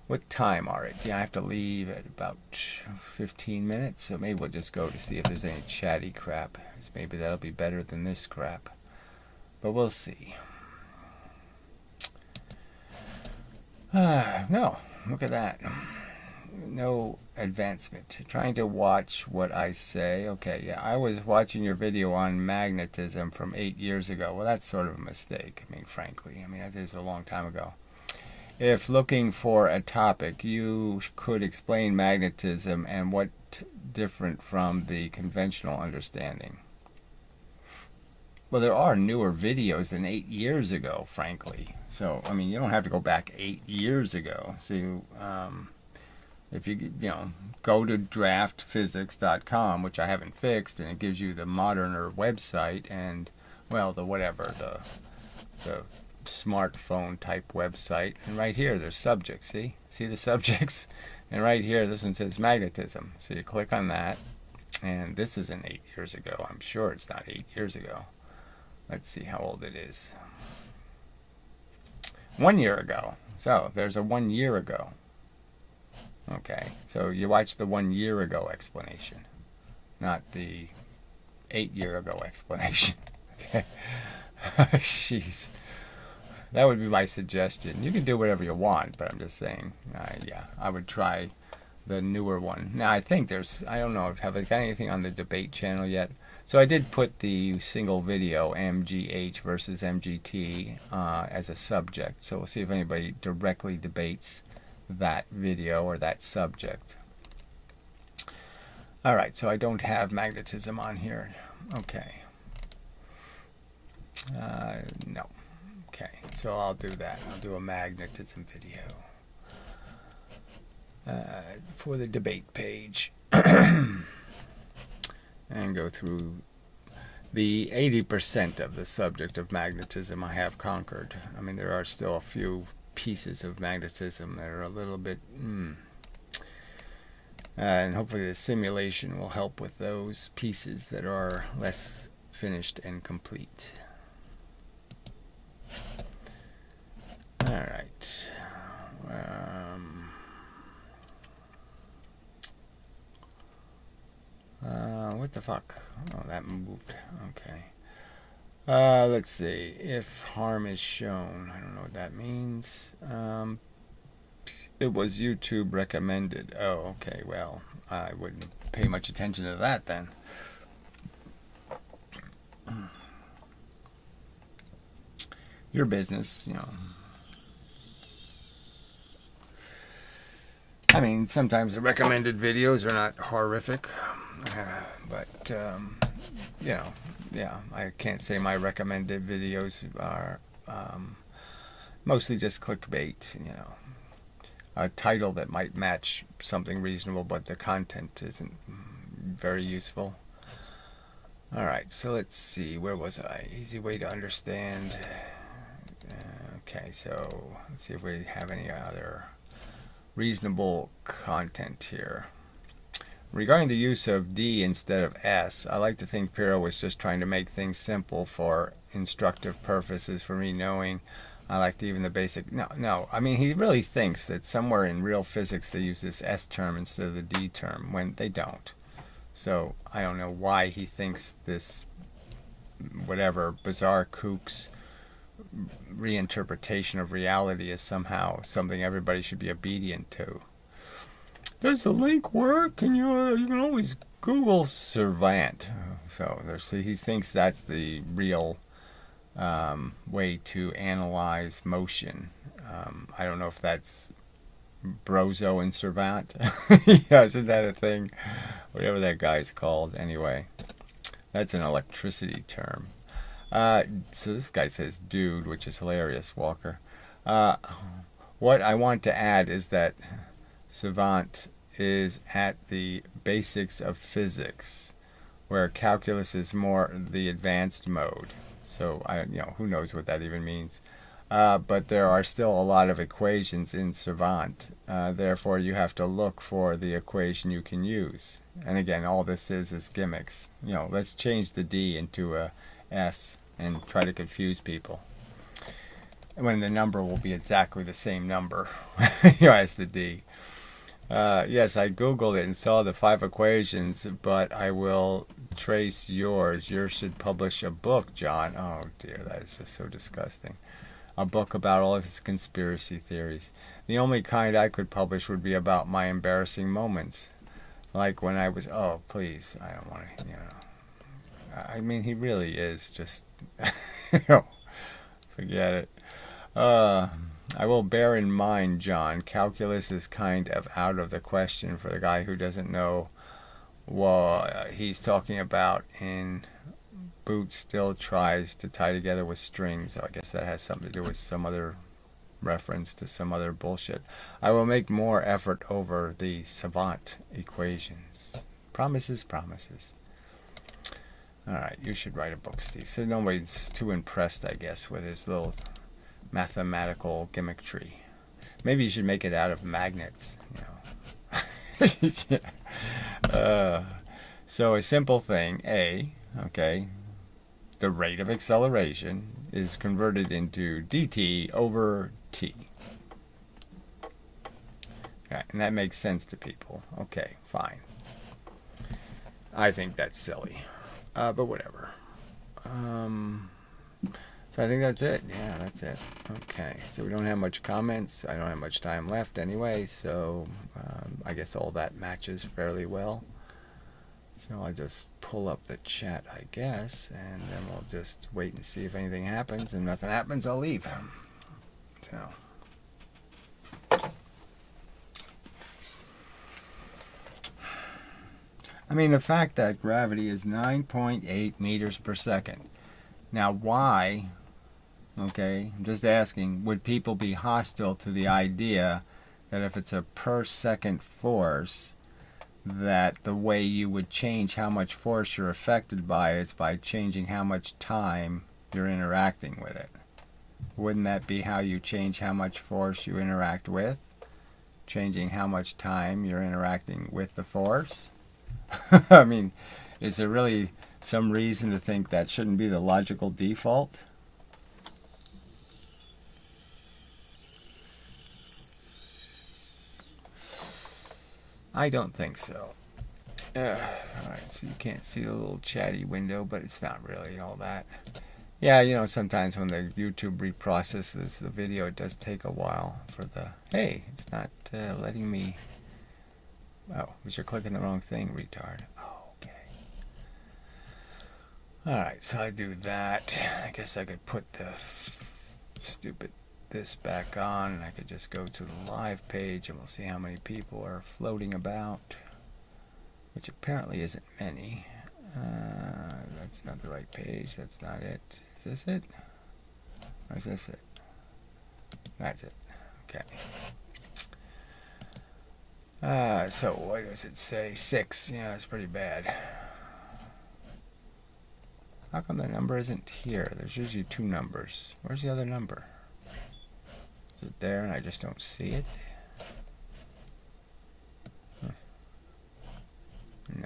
What time are it? Yeah, I have to leave at about 15 minutes, so maybe we'll just go to see if there's any chatty crap. Maybe that'll be better than this crap. But we'll see. No, look at that. No advancement. Trying to watch what I say. Okay, yeah, I was watching your video on magnetism from 8 years ago. Well, that's sort of a mistake, frankly. That is a long time ago. If looking for a topic, you could explain magnetism and what different from the conventional understanding. Well, there are newer videos than 8 years ago, frankly. So, you don't have to go back 8 years ago. So, if you go to draftphysics.com, which I haven't fixed, and it gives you the moderner website and, the smartphone type website. And right here, there's subjects. See the subjects? And right here, this one says magnetism. So you click on that. And this isn't 8 years ago. I'm sure it's not 8 years ago. Let's see how old it is. 1 year ago. So there's a 1 year ago. Okay, so you watch the 1 year ago explanation, not the 8 year ago explanation. Okay, jeez, that would be my suggestion. You can do whatever you want, but I'm just saying, yeah, I would try the newer one. Now I think I don't know, have I got anything on the debate channel yet? So I did put the single video MGH versus MGT as a subject. So we'll see if anybody directly debates that video or that subject. Alright, so I don't have magnetism on here. Okay. No. Okay, so I'll do that. I'll do a magnetism video for the debate page. And go through the 80% of the subject of magnetism I have conquered. There are still a few pieces of magnetism that are a little bit and hopefully the simulation will help with those pieces that are less finished and complete. Alright, what the fuck? Oh, that moved. Okay. Let's see. If harm is shown, I don't know what that means. It was YouTube recommended. Oh, okay. Well, I wouldn't pay much attention to that then. Your business, you know. I mean, sometimes the recommended videos are not horrific, but, you know, yeah, I can't say my recommended videos are mostly just clickbait, you know. A title that might match something reasonable, but the content isn't very useful. All right, so let's see. Where was I? Easy way to understand. Okay, so let's see if we have any other reasonable content here. Regarding the use of D instead of S, I like to think Piro was just trying to make things simple for instructive purposes for me knowing I liked even the basic... No. I mean, he really thinks that somewhere in real physics they use this S term instead of the D term when they don't. So I don't know why he thinks this, whatever, bizarre kook's reinterpretation of reality is somehow something everybody should be obedient to. Does the link work? And you can always Google Savant. So he thinks that's the real way to analyze motion. I don't know if that's Brozo and Savant. Yeah, isn't that a thing? Whatever that guy's called. Anyway, that's an electricity term. So this guy says dude, which is hilarious, Walker. What I want to add is that Savant is at the basics of physics, where calculus is more the advanced mode. So who knows what that even means. But there are still a lot of equations in Savant. Therefore, you have to look for the equation you can use. And again, all this is gimmicks. Let's change the D into a S and try to confuse people. When the number will be exactly the same number as the D. Yes, I Googled it and saw the 5 equations, but I will trace yours. Yours should publish a book, John. Oh dear, that is just so disgusting. A book about all of his conspiracy theories. The only kind I could publish would be about my embarrassing moments. Like when I was, oh please, I don't want to, I mean, he really is just, forget it. I will bear in mind, John, calculus is kind of out of the question for the guy who doesn't know what he's talking about in Boots still tries to tie together with strings. So I guess that has something to do with some other reference to some other bullshit. I will make more effort over the savant equations. Promises. Alright, you should write a book, Steve. So nobody's too impressed, I guess, with his little mathematical gimmickry. Maybe you should make it out of magnets, So a simple thing, okay, the rate of acceleration is converted into dt over t. Okay, and that makes sense to people. Okay, fine. I think that's silly. But whatever. So I think that's it. Yeah, that's it. Okay, so we don't have much comments. I don't have much time left anyway, so I guess all that matches fairly well. So I'll just pull up the chat, I guess, and then we'll just wait and see if anything happens. And if nothing happens, I'll leave. So. I mean, the fact that gravity is 9.8 meters per second. Now, why, okay, I'm just asking, would people be hostile to the idea that if it's a per second force, that the way you would change how much force you're affected by is by changing how much time you're interacting with it? Wouldn't that be how you change how much force you interact with? Changing how much time you're interacting with the force? I mean, is there really some reason to think that shouldn't be the logical default? I don't think so. Alright, so you can't see the little chatty window, but it's not really all that. Yeah, you know, sometimes when the YouTube reprocesses the video, it does take a while for the, hey, it's not letting me, oh, but you're clicking the wrong thing, retard. Oh, okay. Alright, so I do that. I guess I could put the stupid this back on, and I could just go to the live page, and we'll see how many people are floating about, which apparently isn't many. That's not the right page. That's not it. Is this it? Or is this it? That's it. Okay. So what does it say? 6. Yeah, that's pretty bad. How come the number isn't here? There's usually 2 numbers. Where's the other number? Is it there and I just don't see it?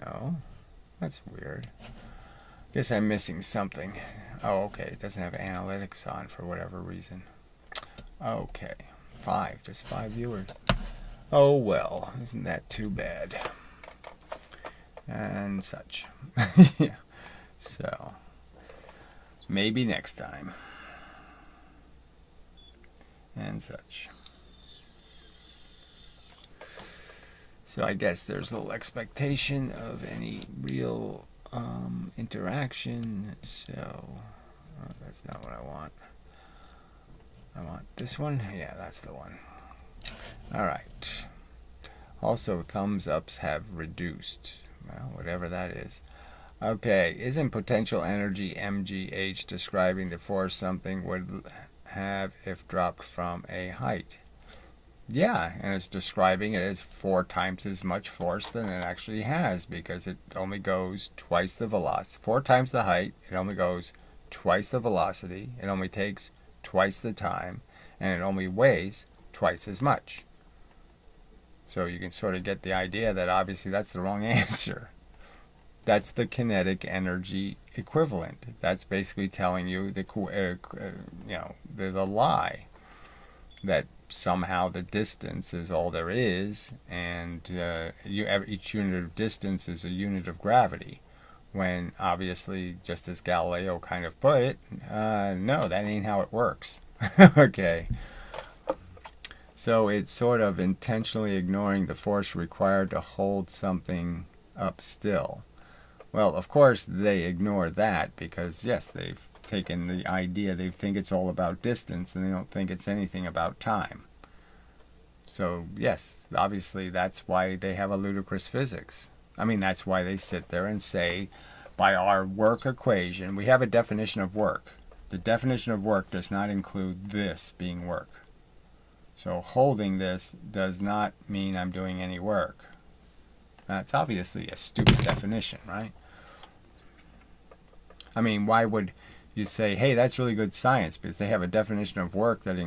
No. That's weird. Guess I'm missing something. Oh, okay. It doesn't have analytics on for whatever reason. Okay. 5. Just 5 viewers. Oh, well. Isn't that too bad? And such. Yeah. So, maybe next time. And such. So I guess there's little expectation of any real interaction. So that's not what I want. I want this one. Yeah, that's the one. All right. Also, thumbs ups have reduced. Well, whatever that is. Okay, isn't potential energy mgh describing the force something would have if dropped from a height? Yeah, and it's describing it as 4 times as much force than it actually has, because it only goes twice the velocity. 4 times the height, it only goes twice the velocity, it only takes twice the time, and it only weighs twice as much. So you can sort of get the idea that obviously that's the wrong answer. That's the kinetic energy equivalent. That's basically telling you the lie that somehow the distance is all there is, and each unit of distance is a unit of gravity, when obviously, just as Galileo kind of put it, no, that ain't how it works. Okay. So it's sort of intentionally ignoring the force required to hold something up still. Well, of course they ignore that because, yes, they've taken the idea, they think it's all about distance, and they don't think it's anything about time. So, yes, obviously that's why they have a ludicrous physics. I mean, that's why they sit there and say, by our work equation, we have a definition of work. The definition of work does not include this being work. So holding this does not mean I'm doing any work. That's obviously a stupid definition, right? I mean, why would you say, hey, that's really good science, because they have a definition of work that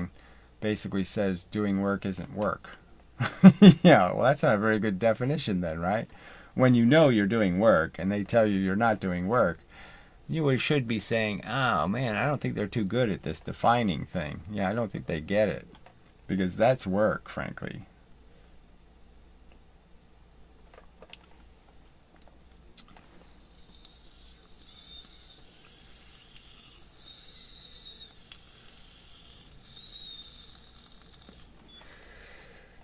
basically says doing work isn't work. Yeah, well, that's not a very good definition then, right? When you know you're doing work and they tell you you're not doing work, you should be saying, oh, man, I don't think they're too good at this defining thing. Yeah, I don't think they get it, because that's work, frankly.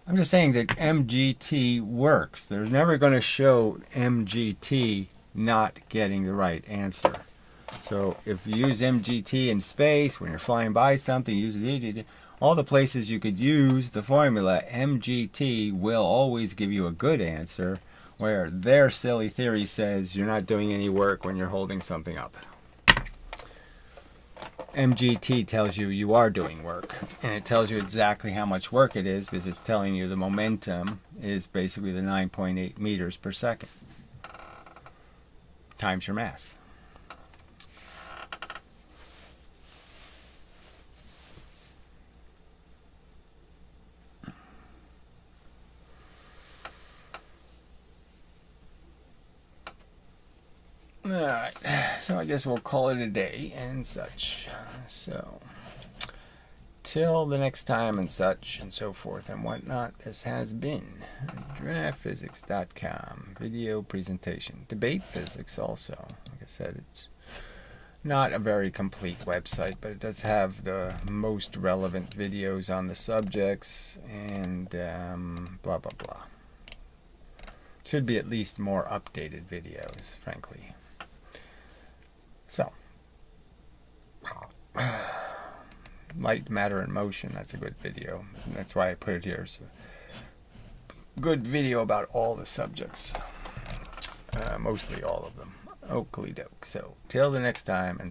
I'm just saying that MGT works. They're never going to show MGT not getting the right answer. So if you use MGT in space, when you're flying by something, use it. All the places you could use the formula, MGT will always give you a good answer, where their silly theory says you're not doing any work when you're holding something up. MGT tells you you are doing work, and it tells you exactly how much work it is, because it's telling you the momentum is basically the 9.8 meters per second times your mass. Alright, so I guess we'll call it a day and such. So, till the next time and such and so forth and whatnot, this has been draftphysics.com video presentation. Debate physics also. Like I said, it's Not a very complete website, but it does have the most relevant videos on the subjects and blah blah blah. Should be at least more updated videos, frankly. So, light, matter, and motion, that's a good video. And that's why I put it here. So, good video about all the subjects. Mostly all of them. Oakley doke. So, till the next time. And